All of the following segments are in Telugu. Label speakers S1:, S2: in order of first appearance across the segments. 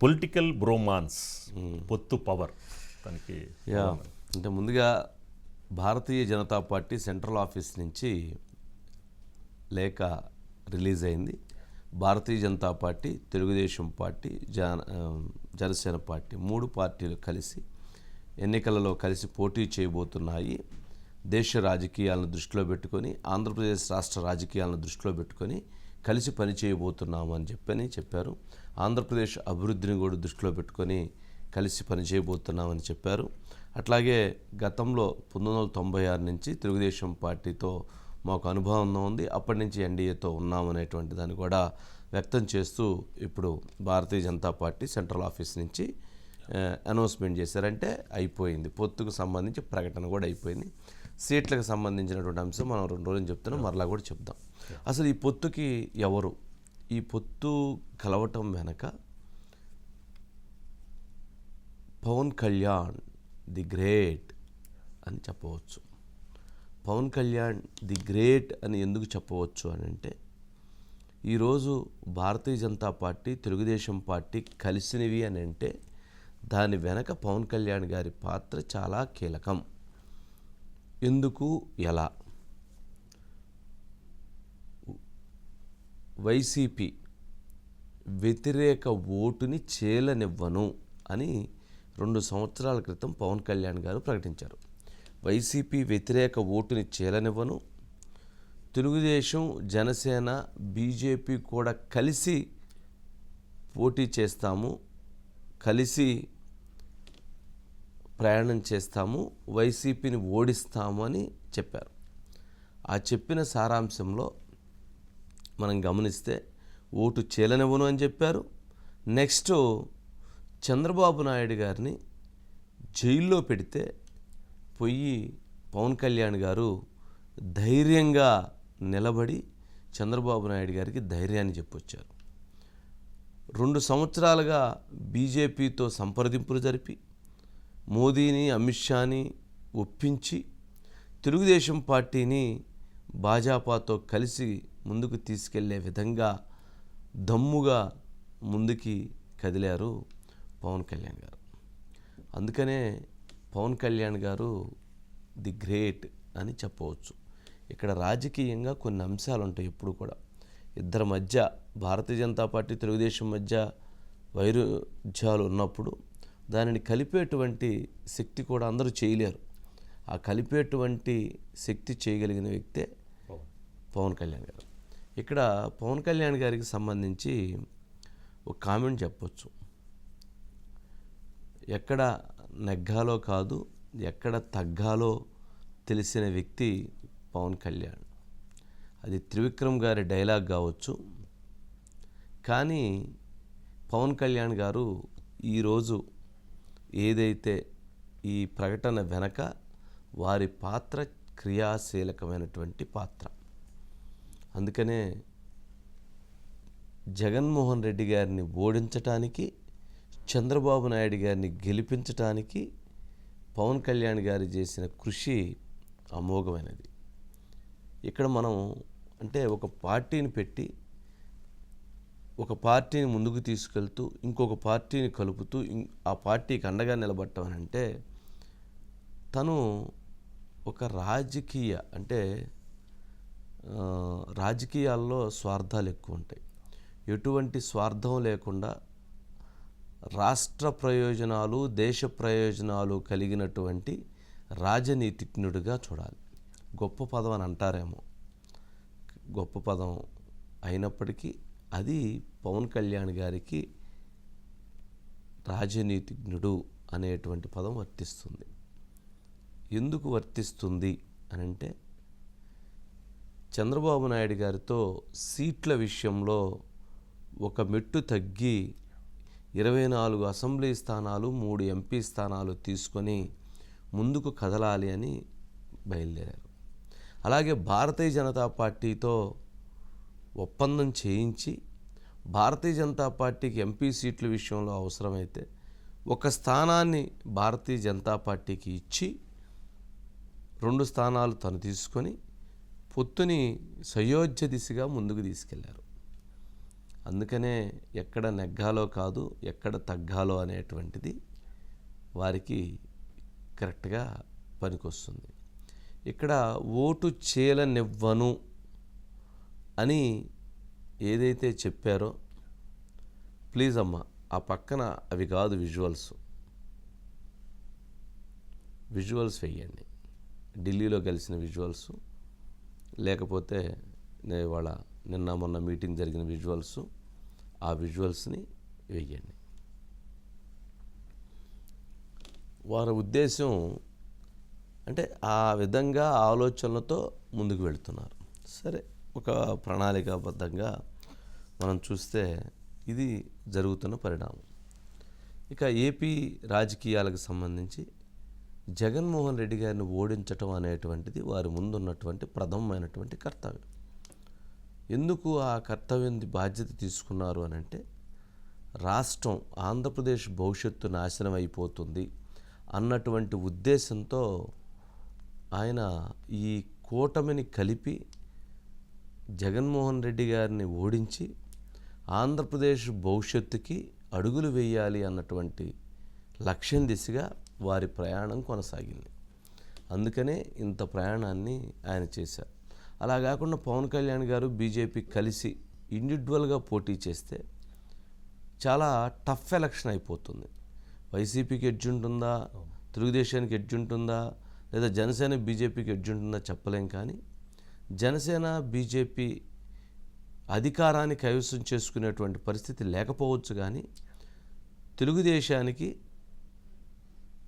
S1: పొలిటికల్ బ్రోమాన్స్, పొత్తు పవర్ తనకి.
S2: అంటే ముందుగా Bharatiya Janata party central office నుంచి లేఖ రిలీజ్ అయింది. Bharatiya Janata party, Telugu Desam party, Janasena party 3 పార్టీలు కలిసి ఎన్నికలలో కలిసి పోటీ చేయబోతున్నాయి. దేశ రాజకీయాలను దృష్టిలో పెట్టుకొని, ఆంధ్రప్రదేశ్ రాష్ట్ర రాజకీయాలను దృష్టిలో పెట్టుకొని కలిసి పనిచేయబోతున్నాము అని చెప్పారు. ఆంధ్రప్రదేశ్ అభివృద్ధిని కూడా దృష్టిలో పెట్టుకొని కలిసి పనిచేయబోతున్నామని చెప్పారు. అట్లాగే గతంలో 1996 నుంచి తెలుగుదేశం పార్టీతో మాకు అనుభవం ఉంది, అప్పటి నుంచి ఎన్డీఏతో ఉన్నామనేటువంటి దాన్ని కూడా వ్యక్తం చేస్తూ ఇప్పుడు భారతీయ జనతా పార్టీ సెంట్రల్ ఆఫీస్ నుంచి అనౌన్స్మెంట్ చేశారంటే అయిపోయింది. పొత్తుకు సంబంధించి ప్రకటన కూడా అయిపోయింది. సీట్లకు సంబంధించినటువంటి అంశం మనం 2 రోజులు చెప్తున్నాం, మరలా కూడా చెప్దాం. అసలు ఈ పొత్తుకి ఎవరు, ఈ పొత్తు కలవటం వెనక పవన్ కళ్యాణ్ ది గ్రేట్ అని చెప్పవచ్చు. పవన్ కళ్యాణ్ ది గ్రేట్ అని ఎందుకు చెప్పవచ్చు అని అంటే, ఈరోజు భారతీయ జనతా పార్టీ, తెలుగుదేశం పార్టీ కలిసినవి అని అంటే దాని వెనక పవన్ కళ్యాణ్ గారి పాత్ర చాలా కీలకం. ఎందుకు, ఎలా? వైసీపీ వ్యతిరేక ఓటుని చేలనివ్వను అని 2 సంవత్సరాల క్రితం పవన్ కళ్యాణ్ గారు ప్రకటించారు. వైసీపీ వ్యతిరేక ఓటుని చేలనివ్వను, తెలుగుదేశం, జనసేన, బీజేపీ కూడా కలిసి పోటీ చేస్తాము, కలిసి ప్రయాణం చేస్తాము, వైసీపీని ఓడిస్తాము అని చెప్పారు. ఆ చెప్పిన సారాంశంలో మనం గమనిస్తే ఓటు చేలనివ్వను అని చెప్పారు. నెక్స్ట్ చంద్రబాబు నాయుడు గారిని జైల్లో పెడితే పోయి పవన్ కళ్యాణ్ గారు ధైర్యంగా నిలబడి చంద్రబాబు నాయుడు గారికి ధైర్యాన్ని చెప్పొచ్చారు. 2 సంవత్సరాలుగా బీజేపీతో సంప్రదింపులు జరిపి మోదీని, అమిత్ షాని ఒప్పించి తెలుగుదేశం పార్టీని భాజపాతో కలిసి ముందుకు తీసుకెళ్లే విధంగా దమ్ముగా ముందుకి కదిలారు పవన్ కళ్యాణ్ గారు. అందుకనే పవన్ కళ్యాణ్ గారు ది గ్రేట్ అని చెప్పవచ్చు. ఇక్కడ రాజకీయంగా కొన్ని అంశాలు ఉంటాయి. ఎప్పుడు కూడా ఇద్దరి మధ్య, భారతీయ జనతా పార్టీ, తెలుగుదేశం మధ్య వైరుధ్యాలు ఉన్నప్పుడు దానిని కలిపేటువంటి శక్తి కూడా అందరూ చేయలేరు. ఆ కలిపేటువంటి శక్తి చేయగలిగిన వ్యక్తే పవన్ కళ్యాణ్ గారు. ఇక్కడ పవన్ కళ్యాణ్ గారికి సంబంధించి ఒక కామెంట్ చెప్పొచ్చు. ఎక్కడ నెగ్గాలో కాదు, ఎక్కడ తగ్గాలో తెలిసిన వ్యక్తి పవన్ కళ్యాణ్. అది త్రివిక్రమ్ గారి డైలాగ్ కావచ్చు, కానీ పవన్ కళ్యాణ్ గారు ఈరోజు ఏదైతే ఈ ప్రకటన వెనక వారి పాత్ర క్రియాశీలకమైనటువంటి పాత్ర. అందుకనే జగన్మోహన్ రెడ్డి గారిని ఓడించటానికి, చంద్రబాబు నాయుడు గారిని గెలిపించటానికి పవన్ కళ్యాణ్ గారు చేసిన కృషి అమోఘమైనది. ఇక్కడ మనం అంటే ఒక పార్టీని పెట్టి ఒక పార్టీని ముందుకు తీసుకెళ్తూ ఇంకొక పార్టీని కలుపుతూ ఆ పార్టీకి అండగా నిలబడటం అని అంటే, తను ఒక రాజకీయ అంటే రాజకీయాల్లో స్వార్థాలు ఎక్కువ ఉంటాయి. ఎటువంటి స్వార్థం లేకుండా రాష్ట్ర ప్రయోజనాలు, దేశ ప్రయోజనాలు కలిగినటువంటి రాజనీతిజ్ఞుడిగా చూడాలి. గొప్ప పదం అని అంటారేమో, గొప్ప పదం అయినప్పటికీ అది పవన్ కళ్యాణ్ గారికి రాజనీతిజ్ఞుడు అనేటువంటి పదం వర్తిస్తుంది. ఎందుకు వర్తిస్తుంది అని అంటే, చంద్రబాబు నాయుడు గారితో సీట్ల విషయంలో ఒక మెట్టు తగ్గి 24 అసెంబ్లీ స్థానాలు, 3 ఎంపీ స్థానాలు తీసుకొని ముందుకు కదలాలి అని బయలుదేరారు. అలాగే భారతీయ జనతా పార్టీతో ఒప్పందం చేయించి భారతీయ జనతా పార్టీకి ఎంపీ సీట్ల విషయంలో అవసరమైతే ఒక స్థానాన్ని భారతీయ జనతా పార్టీకి ఇచ్చి 2 స్థానాలు తను తీసుకొని పొత్తుని సయోధ్య దిశగా ముందుకు తీసుకెళ్లారు. అందుకనే ఎక్కడ నెగ్గాలో కాదు ఎక్కడ తగ్గాలో అనేటువంటిది వారికి కరెక్ట్గా పనికొస్తుంది. ఇక్కడ ఓటు చీలనివ్వను అని ఏదైతే చెప్పారో, ప్లీజ్ అమ్మ ఆ పక్కన అవి కాదు విజువల్స్ వేయండి. ఢిల్లీలో కలిసిన విజువల్స్, లేకపోతే ఇవాళ నిన్న మొన్న మీటింగ్ జరిగిన విజువల్స్, ఆ విజువల్స్ని వేయండి. వారి ఉద్దేశం అంటే ఆ విధంగా ఆలోచనలతో ముందుకు వెళుతున్నారు. సరే, ఒక ప్రణాళికాబద్ధంగా మనం చూస్తే ఇది జరుగుతున్న పరిణామం. ఇక ఏపీ రాజకీయాలకు సంబంధించి జగన్మోహన్ రెడ్డి గారిని ఓడించటం అనేటువంటిది వారి ముందున్నటువంటి ప్రథమమైనటువంటి కర్తవ్యం. ఎందుకు ఆ కర్తవ్యం బాధ్యత తీసుకున్నారు అని అంటే, రాష్ట్రం ఆంధ్రప్రదేశ్ భవిష్యత్తు నాశనం అయిపోతుంది అన్నటువంటి ఉద్దేశంతో ఆయన ఈ కూటమిని కలిపి జగన్మోహన్ రెడ్డి గారిని ఓడించి ఆంధ్రప్రదేశ్ భవిష్యత్తుకి అడుగులు వేయాలి అన్నటువంటి లక్ష్యం దిశగా వారి ప్రయాణం కొనసాగింది. అందుకనే ఇంత ప్రయాణాన్ని ఆయన చేశారు. అలా కాకుండా పవన్ కళ్యాణ్ గారు బీజేపీ కలిసి ఇండివిజువల్గా పోటీ చేస్తే చాలా టఫ్ ఎలక్షన్ అయిపోతుంది. వైసీపీకి ఎడ్జ్ ఉంటుందా, తెలుగుదేశానికి ఎడ్జ్ ఉంటుందా, లేదా జనసేన బీజేపీకి ఎడ్జ్ ఉంటుందా చెప్పలేం. కానీ జనసేన బీజేపీ అధికారాన్ని కైవసం చేసుకునేటువంటి పరిస్థితి లేకపోవచ్చు, కానీ తెలుగుదేశానికి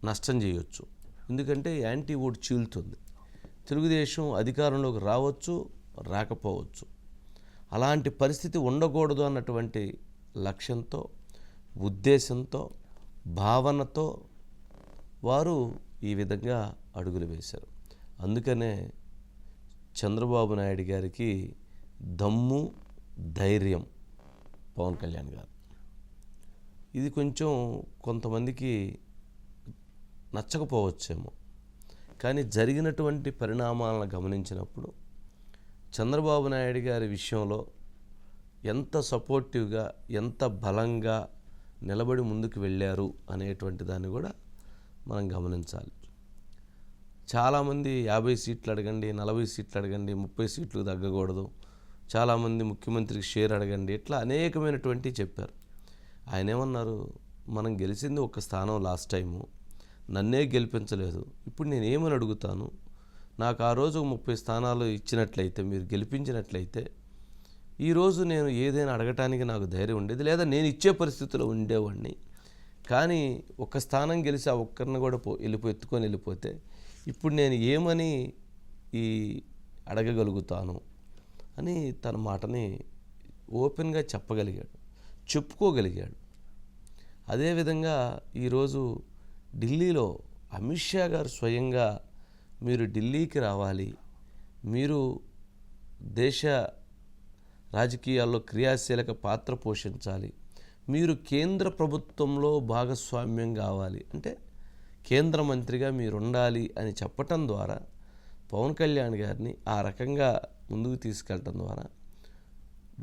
S2: నష్టం చేయొచ్చు. ఎందుకంటే యాంటీ ఓట్ చీలుతుంది. తెలుగుదేశం అధికారంలోకి రావచ్చు, రాకపోవచ్చు. అలాంటి పరిస్థితి ఉండకూడదు అన్నటువంటి లక్ష్యంతో, ఉద్దేశంతో, భావనతో వారు ఈ విధంగా అడుగులు వేశారు. అందుకనే చంద్రబాబు నాయుడు గారికి దమ్ము, ధైర్యం పవన్ కళ్యాణ్ గారు. ఇది కొంచెం కొంతమందికి నచ్చకపోవచ్చేమో, కానీ జరిగినటువంటి పరిణామాలను గమనించినప్పుడు చంద్రబాబు నాయుడు గారి విషయంలో ఎంత సపోర్టివ్గా, ఎంత బలంగా నిలబడి ముందుకు వెళ్ళారు అనేటువంటి దాన్ని కూడా మనం గమనించాలి. చాలామంది 50 సీట్లు అడగండి, 40 సీట్లు అడగండి, 30 సీట్లు తగ్గకూడదు, చాలామంది ముఖ్యమంత్రికి షేర్ అడగండి, ఇట్లా అనేకమైనటువంటి చెప్పారు. ఆయన ఏమన్నారు, మనం గెలిచింది ఒక స్థానం లాస్ట్ టైము, నన్నే గెలిపించలేదు, ఇప్పుడు నేను ఏమని అడుగుతాను, నాకు ఆ రోజు 30 స్థానాలు ఇచ్చినట్లయితే, మీరు గెలిపించినట్లయితే ఈరోజు నేను ఏదైనా అడగటానికి నాకు ధైర్యం ఉండేది, లేదా నేను ఇచ్చే పరిస్థితిలో ఉండేవాడిని. కానీ ఒక్క స్థానం గెలిచి ఆ ఒక్కరిని కూడా ఎత్తుకొని వెళ్ళిపోతే ఇప్పుడు నేను ఏమని ఈ అడగగలుగుతాను అని తన మాటని ఓపెన్గా చెప్పగలిగాడు, చెప్పుకోగలిగాడు. అదేవిధంగా ఈరోజు ఢిల్లీలో అమిత్ షా గారు స్వయంగా మీరు ఢిల్లీకి రావాలి, మీరు దేశ రాజకీయాల్లో క్రియాశీలక పాత్ర పోషించాలి, మీరు కేంద్ర ప్రభుత్వంలో భాగస్వామ్యం కావాలి, అంటే కేంద్ర మంత్రిగా మీరు ఉండాలి అని చెప్పటం ద్వారా పవన్ కళ్యాణ్ గారిని ఆ రకంగా ముందుకు తీసుకెళ్ళటం ద్వారా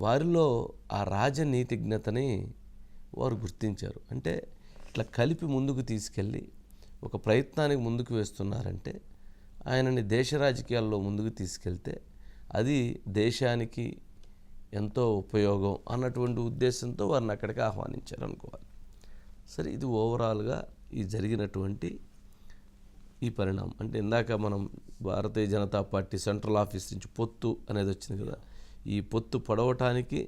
S2: వారిలో ఆ రాజనీతిజ్ఞతని వారు గుర్తించారు. అంటే ఇట్లా కలిపి ముందుకు తీసుకెళ్ళి ఒక ప్రయత్నానికి ముందుకు వేస్తున్నారంటే ఆయనని దేశ రాజకీయాల్లో ముందుకు తీసుకెళ్తే అది దేశానికి ఎంతో ఉపయోగం అన్నటువంటి ఉద్దేశంతో వారిని అక్కడికి ఆహ్వానించారు అనుకోవాలి. సరే, ఇది ఓవరాల్గా ఈ జరిగినటువంటి ఈ పరిణామం. అంటే ఇందాక మనం భారతీయ జనతా పార్టీ సెంట్రల్ ఆఫీస్ నుంచి పొత్తు అనేది వచ్చింది కదా, ఈ పొత్తు పడవటానికి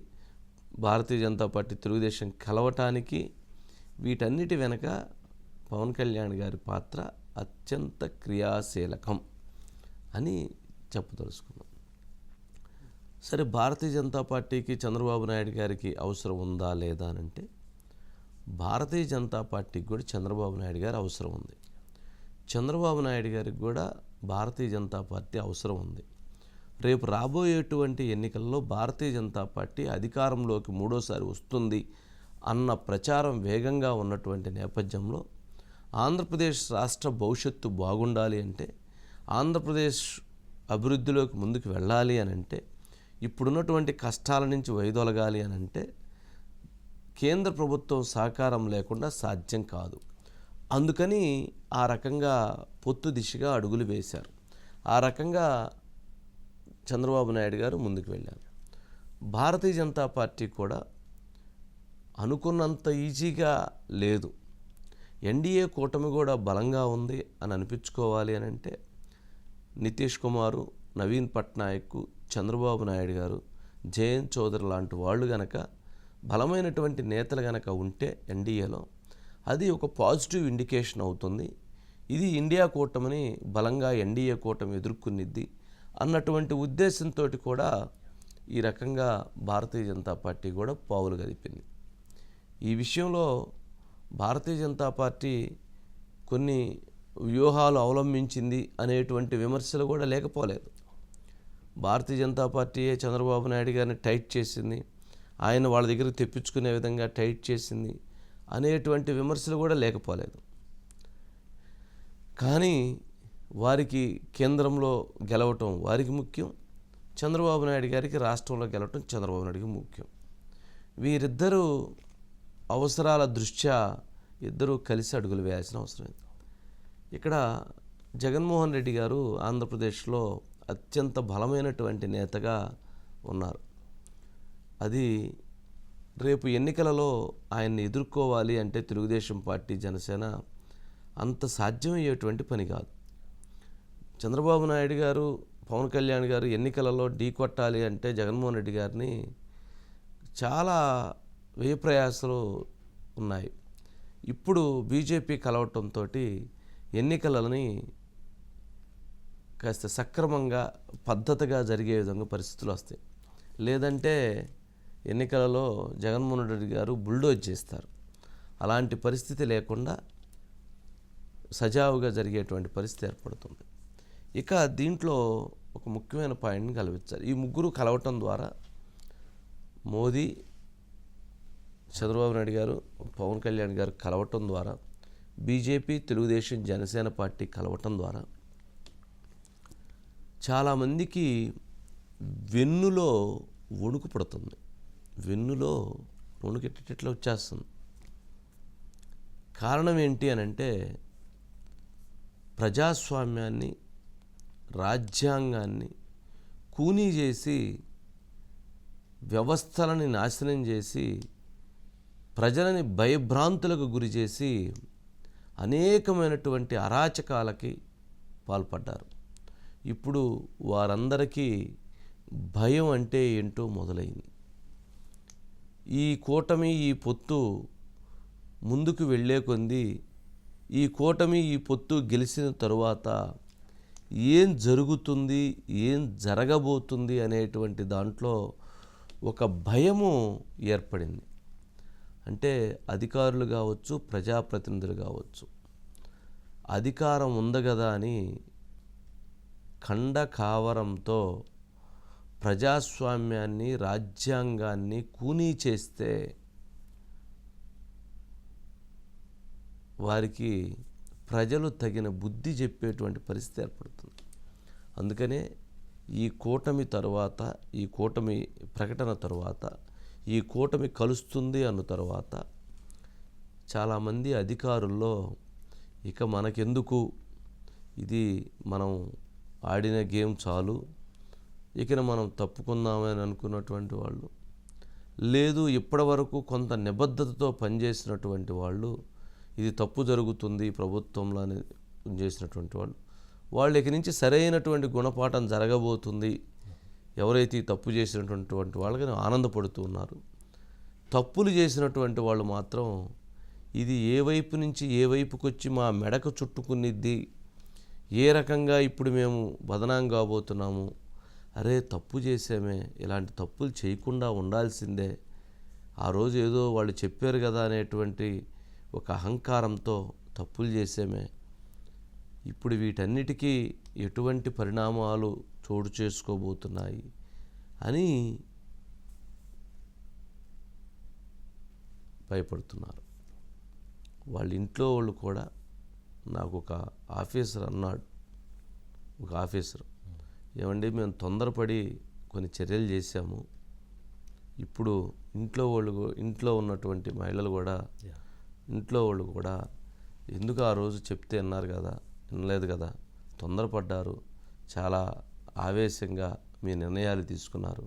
S2: భారతీయ జనతా పార్టీ తెలుగుదేశం కలవటానికి వీటన్నిటి వెనక పవన్ కళ్యాణ్ గారి పాత్ర అత్యంత క్రియాశీలకం అని చెప్పదలుచుకున్నాం. సరే, భారతీయ జనతా పార్టీకి చంద్రబాబు నాయుడు గారికి అవసరం ఉందా లేదా అని అంటే, భారతీయ జనతా పార్టీకి కూడా చంద్రబాబు నాయుడు గారి అవసరం ఉంది, చంద్రబాబు నాయుడు గారికి కూడా భారతీయ జనతా పార్టీ అవసరం ఉంది. రేపు రాబోయేటువంటి ఎన్నికల్లో భారతీయ జనతా పార్టీ అధికారంలోకి మూడోసారి వస్తుంది అన్న ప్రచారం వేగంగా ఉన్నటువంటి నేపథ్యంలో ఆంధ్రప్రదేశ్ రాష్ట్ర భవిష్యత్తు బాగుండాలి అంటే, ఆంధ్రప్రదేశ్ అభివృద్ధిలోకి ముందుకు వెళ్ళాలి అని అంటే, ఇప్పుడున్నటువంటి కష్టాల నుంచి వైదొలగాలి అని అంటే కేంద్ర ప్రభుత్వం సహకారం లేకుండా సాధ్యం కాదు. అందుకని ఆ రకంగా పొత్తు దిశగా అడుగులు వేశారు. ఆ రకంగా చంద్రబాబు నాయుడు గారు ముందుకు వెళ్ళారు. భారతీయ జనతా పార్టీ కూడా అనుకున్నంత ఈజీగా లేదు. ఎన్డీఏ కూటమి కూడా బలంగా ఉంది అని అనిపించుకోవాలి అని అంటే నితీష్ కుమారు, నవీన్ పట్నాయక్, చంద్రబాబు నాయుడు గారు, జయంత్ చౌదరి లాంటి వాళ్ళు గనక బలమైనటువంటి నేతలు గనక ఉంటే ఎన్డీఏలో అది ఒక పాజిటివ్ ఇండికేషన్ అవుతుంది. ఇది ఇండియా కూటమిని బలంగా ఎన్డీఏ కూటమి ఎదుర్కొనిద్ది అన్నటువంటి ఉద్దేశంతో కూడా ఈ రకంగా భారతీయ జనతా పార్టీ కూడా పావులు కదిపింది. ఈ విషయంలో భారతీయ జనతా పార్టీ కొన్ని వ్యూహాలు అవలంబించింది అనేటువంటి విమర్శలు కూడా లేకపోలేదు. భారతీయ జనతా పార్టీయే చంద్రబాబు నాయుడు గారిని టైట్ చేసింది, ఆయన వాళ్ళ దగ్గరకు తెప్పించుకునే విధంగా టైట్ చేసింది అనేటువంటి విమర్శలు కూడా లేకపోలేదు. కానీ వారికి కేంద్రంలో గెలవటం వారికి ముఖ్యం, చంద్రబాబు నాయుడు గారికి రాష్ట్రంలో గెలవటం చంద్రబాబు నాయుడికి ముఖ్యం. వీరిద్దరూ అవసరాల దృష్ట్యా ఇద్దరూ కలిసి అడుగులు వేయాల్సిన అవసరం ఉంది. ఇక్కడ జగన్మోహన్ రెడ్డి గారు ఆంధ్రప్రదేశ్లో అత్యంత బలమైనటువంటి నేతగా ఉన్నారు. అది రేపు ఎన్నికలలో ఆయన్ని ఎదుర్కోవాలి అంటే తెలుగుదేశం పార్టీ, జనసేన అంత సాధ్యమయ్యేటువంటి పని కాదు. చంద్రబాబు నాయుడు గారు, పవన్ కళ్యాణ్ గారు ఎన్నికలలో ఢీకొట్టాలి అంటే జగన్మోహన్ రెడ్డి గారిని చాలా వ్యయప్రయాసాలు ఉన్నాయి. ఇప్పుడు బీజేపీ కలవటంతో ఎన్నికలని కాస్త సక్రమంగా పద్ధతిగా జరిగే విధంగా పరిస్థితులు వస్తాయి. లేదంటే ఎన్నికలలో జగన్మోహన్ రెడ్డి గారు బుల్డోజ్ చేస్తారు. అలాంటి పరిస్థితి లేకుండా సజావుగా జరిగేటువంటి పరిస్థితి ఏర్పడుతుంది. ఇక దీంట్లో ఒక ముఖ్యమైన పాయింట్ని కల్పించాలి. ఈ ముగ్గురు కలవటం ద్వారా మోదీ, చంద్రబాబు నాయుడు గారు, పవన్ కళ్యాణ్ గారు కలవటం ద్వారా, బీజేపీ, తెలుగుదేశం, జనసేన పార్టీ కలవటం ద్వారా చాలామందికి వెన్నులో వణుకు పడుతుంది. వెన్నులో వణుకెట్టేట్లా వచ్చేస్తుంది. కారణం ఏంటి అని అంటే ప్రజాస్వామ్యాన్ని, రాజ్యాంగాన్ని కూనీ చేసి, వ్యవస్థలని నాశనం చేసి, ప్రజలని భయభ్రాంతులకు గురి చేసి అనేకమైనటువంటి అరాచకాలకి పాల్పడ్డారు. ఇప్పుడు వారందరికీ భయం అంటే ఏంటో మొదలైంది. ఈ కూటమి, ఈ పొత్తు ముందుకు వెళ్ళే కొంది, ఈ కూటమి, ఈ పొత్తు గెలిచిన తరువాత ఏం జరుగుతుంది, ఏం జరగబోతుంది అనేటువంటి దాంట్లో ఒక భయము ఏర్పడింది. అంటే అధికారులు కావచ్చు, ప్రజాప్రతినిధులు కావచ్చు, అధికారం ఉంది కదా అని ఖండకావరంతో ప్రజాస్వామ్యాన్ని, రాజ్యాంగాన్ని కూనీ చేస్తే వారికి ప్రజలు తగిన బుద్ధి చెప్పేటువంటి పరిస్థితి ఏర్పడుతుంది. అందుకనే ఈ కూటమి తరువాత, ఈ కూటమి ప్రకటన తరువాత, ఈ కూటమి కలుస్తుంది అన్న తర్వాత చాలామంది అధికారుల్లో ఇక మనకెందుకు, ఇది మనం ఆడిన గేమ్ చాలు, ఇక మనం తప్పుకుందామని అనుకున్నటువంటి వాళ్ళు, లేదు ఇప్పటి వరకు కొంత నిబద్ధతతో పనిచేసినటువంటి వాళ్ళు, ఇది తప్పు జరుగుతుంది ప్రభుత్వంలో అని చేసినటువంటి వాళ్ళు ఇక నుంచి సరైనటువంటి గుణపాఠం జరగబోతుంది, ఎవరైతే ఈ తప్పు చేసినటువంటి వాళ్ళకి ఆనందపడుతూ ఉన్నారు. తప్పులు చేసినటువంటి వాళ్ళు మాత్రం ఇది ఏ వైపు నుంచి ఏ వైపుకి వచ్చి మా మెడకు చుట్టుకునిద్ది, ఏ రకంగా ఇప్పుడు మేము బదనాం కాబోతున్నాము, అరే తప్పు చేసామే, ఇలాంటి తప్పులు చేయకుండా ఉండాల్సిందే, ఆ రోజు ఏదో వాళ్ళు చెప్పారు కదా అనేటువంటి ఒక అహంకారంతో తప్పులు చేసామే, ఇప్పుడు వీటన్నిటికీ ఎటువంటి పరిణామాలు చోటు చేసుకోబోతున్నాయి అని భయపడుతున్నారు. వాళ్ళ ఇంట్లో వాళ్ళు కూడా, నాకు ఒక ఆఫీసర్ అన్నాడు, ఒక ఆఫీసర్, ఏమండి మేము తొందరపడి కొన్ని చర్యలు చేశాము, ఇప్పుడు ఇంట్లో ఉన్నటువంటి మహిళలు కూడా ఇంట్లో వాళ్ళు కూడా ఎందుకు ఆ రోజు చెప్తే అన్నారు కదా, వినలేదు కదా, తొందరపడ్డారు, చాలా ఆవేశంగా మీ నిర్ణయాలు తీసుకున్నారు.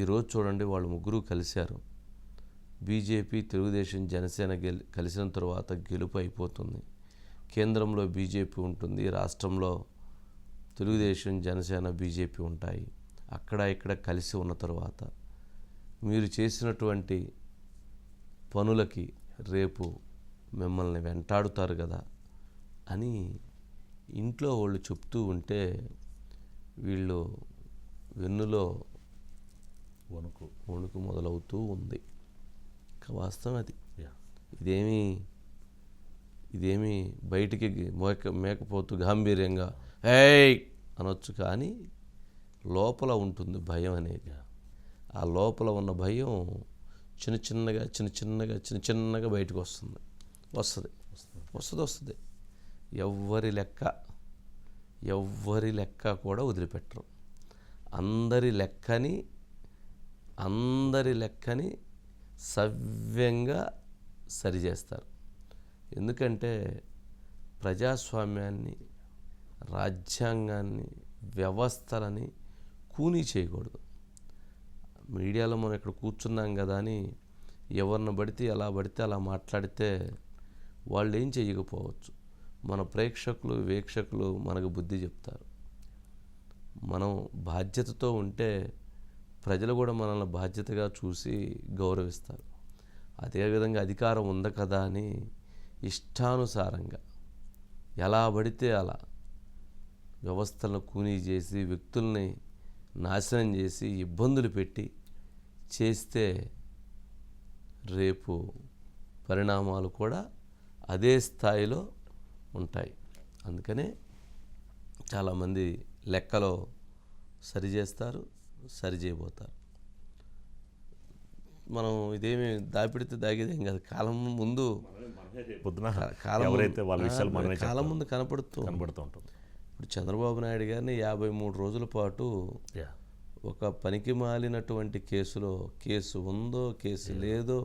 S2: ఈరోజు చూడండి వాళ్ళు ముగ్గురు కలిశారు. బీజేపీ, తెలుగుదేశం, జనసేన కలిసిన తర్వాత గెలుపు అయిపోతుంది. కేంద్రంలో బీజేపీ ఉంటుంది, రాష్ట్రంలో తెలుగుదేశం, జనసేన, బీజేపీ ఉంటాయి. అక్కడ ఇక్కడ కలిసి ఉన్న తర్వాత మీరు చేసినటువంటి పనులకి రేపు మిమ్మల్ని వెంటాడుతారు కదా అని ఇంట్లో వాళ్ళు చెప్తూ ఉంటే వీళ్ళు వెన్నులో వణుకు మొదలవుతూ ఉంది. వాస్తవం అది. ఇదేమి బయటికి మేకపోతూ గాంభీర్యంగా ఏయ్ అనొచ్చు, కానీ లోపల ఉంటుంది భయం అనేది. ఆ లోపల ఉన్న భయం చిన్నగా బయటకు వస్తుంది. ఎవ్వరి లెక్క కూడా వదిలిపెట్టరు. అందరి లెక్కని సవ్యంగా సరిచేస్తారు. ఎందుకంటే ప్రజాస్వామ్యాన్ని, రాజ్యాంగాన్ని, వ్యవస్థలని కూనీ చేయకూడదు. మీడియాలో మనం ఇక్కడ కూర్చున్నాం కదా అని ఎవరిని పడితే అలా మాట్లాడితే వాళ్ళు ఏం చేయకపోవచ్చు. మన ప్రేక్షకులు, వీక్షకులు మనకు బుద్ధి చెప్తారు. మనం బాధ్యతతో ఉంటే ప్రజలు కూడా మనల్ని బాధ్యతగా చూసి గౌరవిస్తారు. అదేవిధంగా అధికారం ఉంది కదా అని ఇష్టానుసారంగా ఎలా పడితే అలా వ్యవస్థలను కూనీ చేసి, వ్యక్తుల్ని నాశనం చేసి, ఇబ్బందులు పెట్టి చేస్తే రేపు పరిణామాలు కూడా అదే స్థాయిలో ఉంటాయి. అందుకనే చాలామంది లెక్కలో సరిచేస్తారు, సరిచేయబోతారు. మనం ఇదేమి దాపిడితే దాగేదేం కాదు. కాలం ముందు కనపడుతూ ఉంటుంది. ఇప్పుడు చంద్రబాబు నాయుడు గారిని 53 రోజుల పాటు ఒక పనికి మాలినటువంటి కేసు ఉందో కేసు లేదో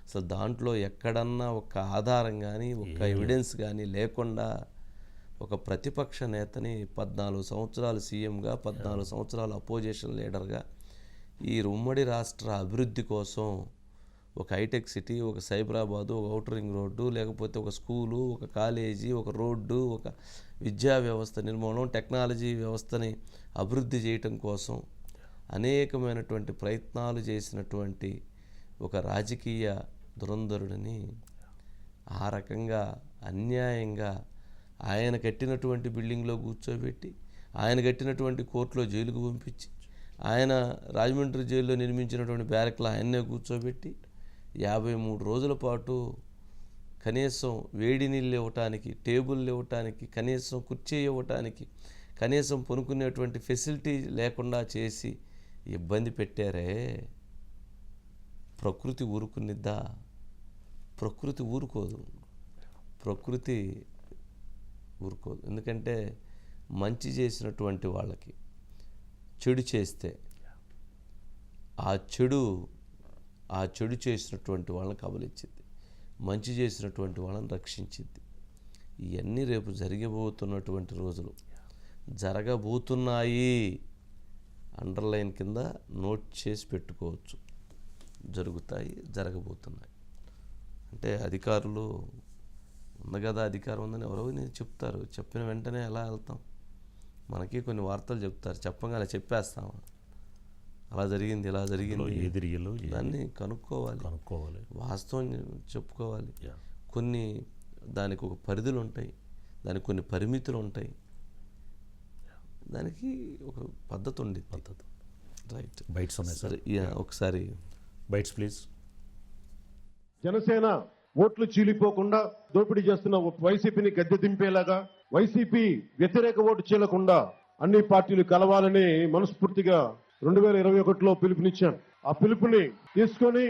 S2: అసలు దాంట్లో ఎక్కడన్నా ఒక ఆధారం కానీ ఒక ఎవిడెన్స్ కానీ లేకుండా ఒక ప్రతిపక్ష నేతని 14 సంవత్సరాలు సీఎంగా, 14 సంవత్సరాలు అపోజిషన్ లీడర్గా ఈ ఉమ్మడి రాష్ట్ర అభివృద్ధి కోసం ఒక హైటెక్ సిటీ, ఒక సైబరాబాదు, ఒక ఔటర్ రింగ్ రోడ్డు, లేకపోతే ఒక స్కూలు, ఒక కాలేజీ, ఒక రోడ్డు, ఒక విద్యా వ్యవస్థ నిర్మాణం, టెక్నాలజీ వ్యవస్థని అభివృద్ధి చేయటం కోసం అనేకమైనటువంటి ప్రయత్నాలు చేసినటువంటి ఒక రాజకీయ దురంధరుడిని ఆ రకంగా అన్యాయంగా ఆయన కట్టినటువంటి బిల్డింగ్లో కూర్చోబెట్టి, ఆయన కట్టినటువంటి కోర్టులో జైలుకు పంపించి, ఆయన రాజమండ్రి జైల్లో నిర్మించినటువంటి బ్యారక్లో ఆయన్నే కూర్చోబెట్టి 53 రోజుల పాటు కనీసం వేడి నీళ్ళు ఇవ్వటానికి, టేబుల్ ఇవ్వటానికి, కనీసం కుర్చీ ఇవ్వటానికి, కనీసం పనుకునేటువంటి ఫెసిలిటీ లేకుండా చేసి ఇబ్బంది పెట్టారే. ప్రకృతి ఊరుకునిద్దా? ప్రకృతి ఊరుకోదు. ఎందుకంటే మంచి చేసినటువంటి వాళ్ళకి చెడు చేస్తే ఆ చెడు చేసినటువంటి వాళ్ళని కబలిచ్చింది, మంచి చేసినటువంటి వాళ్ళని రక్షించింది. ఇవన్నీ రేపు జరగబోతున్నటువంటి రోజులు, జరగబోతున్నాయి. అండర్లైన్ కింద నోట్ చేసి పెట్టుకోవచ్చు. జరగబోతున్నాయి. అంటే అధికారులు ఉంది కదా, అధికారం ఉందని ఎవరో చెప్తారు. చెప్పిన వెంటనే ఎలా వెళ్తాం? మనకి కొన్ని వార్తలు చెప్తారు, చెప్పంగా అలా చెప్పేస్తాం. అలా జరిగింది, ఇలా జరిగింది, దాన్ని కనుక్కోవాలి, వాస్తవం చెప్పుకోవాలి. కొన్ని దానికి ఒక పరిధులు ఉంటాయి, దానికి కొన్ని పరిమితులు ఉంటాయి, దానికి ఒక పద్ధతి ఉంది. రైట్.
S1: బైట్స్ ఉన్నాయి సార్,
S2: ఒకసారి
S1: బైట్స్ ప్లీజ్.
S3: జనసేన ఓట్లు చీలిపోకుండా దోపిడీ చేస్తున్న వైసీపీని గద్దె దింపేలాగా, వైసీపీ వ్యతిరేక ఓటు చీలకుండా అన్ని పార్టీలు కలవాలని మనస్ఫూర్తిగా 2021లో పిలుపునిచ్చాను. ఆ పిలుపుని తీసుకొని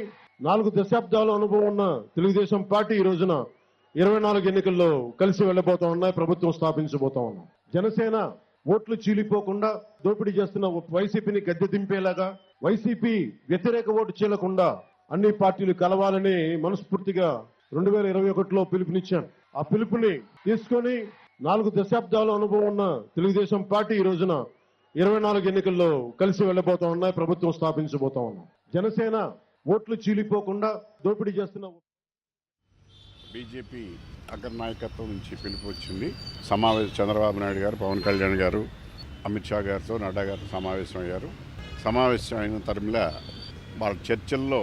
S3: 4 దశాబ్దాల అనుభవం ఉన్న తెలుగుదేశం పార్టీ ఈ రోజున 24 ఎన్నికల్లో కలిసి వెళ్ళబోతా ఉన్నాయి, ప్రభుత్వం స్థాపించబోతా ఉన్నాం. జనసేన ఓట్లు చీలిపోకుండా దోపిడీ చేస్తున్న వైసీపీని గద్దె దింపేలాగా, వైసీపీ వ్యతిరేక ఓటు చీలకుండా అన్ని పార్టీలు కలవాలని మనస్ఫూర్తిగా 2021లో పిలుపునిచ్చాను. ఆ పిలుపుని తీసుకొని 4 దశాబ్దాల అనుభవం ఉన్న తెలుగుదేశం పార్టీ ఈ రోజున 24 ఎన్నికల్లో కలిసి వెళ్ళబోతా ఉన్నాయి, ప్రభుత్వం స్థాపించబోతా ఉన్నాం. జనసేన ఓట్లు చీలిపోకుండా దోపిడీ చేస్తున్న
S4: బీజేపీ అగ్రనాయకత్వం నుంచి పిలుపు వచ్చింది. చంద్రబాబు నాయుడు గారు, పవన్ కళ్యాణ్ గారు, అమిత్ షా గారితో, నడ్డా గారితో సమావేశం అయ్యారు. సమావేశం అయిన తరంలో వాళ్ళ చర్చల్లో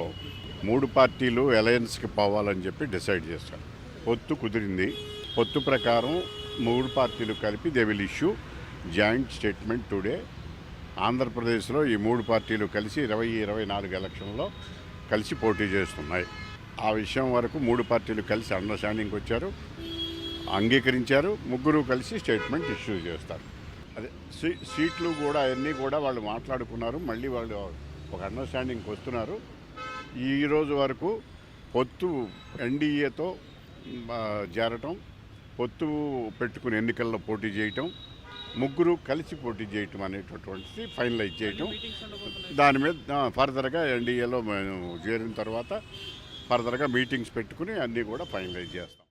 S4: 3 పార్టీలు అలయన్స్కి పోవాలని చెప్పి డిసైడ్ చేశారు. పొత్తు కుదిరింది. పొత్తు ప్రకారం 3 పార్టీలు కలిపి they will issue joint statement today. ఆంధ్రప్రదేశ్లో ఈ 3 పార్టీలు కలిసి 2024 ఎలక్షన్లో కలిసి పోటీ చేస్తున్నాయి. ఆ విషయం వరకు 3 పార్టీలు కలిసి అండర్స్టాండింగ్కి వచ్చారు, అంగీకరించారు. 3 కలిసి స్టేట్మెంట్ ఇష్యూ చేస్తారు. అదే సీట్లు కూడా అన్నీ కూడా వాళ్ళు మాట్లాడుకున్నారు. మళ్ళీ వాళ్ళు ఒక అండర్స్టాండింగ్కి వస్తున్నారు. ఈ రోజు వరకు పొత్తు ఎన్డీఏతో చేరటం, పొత్తు పెట్టుకుని ఎన్నికల్లో పోటీ చేయటం, 3 కలిసి పోటీ చేయటం అనేటటువంటిది ఫైనలైజ్ చేయటం. దాని మీద ఫర్దర్గా ఎన్డీఏలో మేము చేరిన తర్వాత ఫర్దర్గా మీటింగ్స్ పెట్టుకుని అన్నీ కూడా ఫైనలైజ్ చేస్తాం.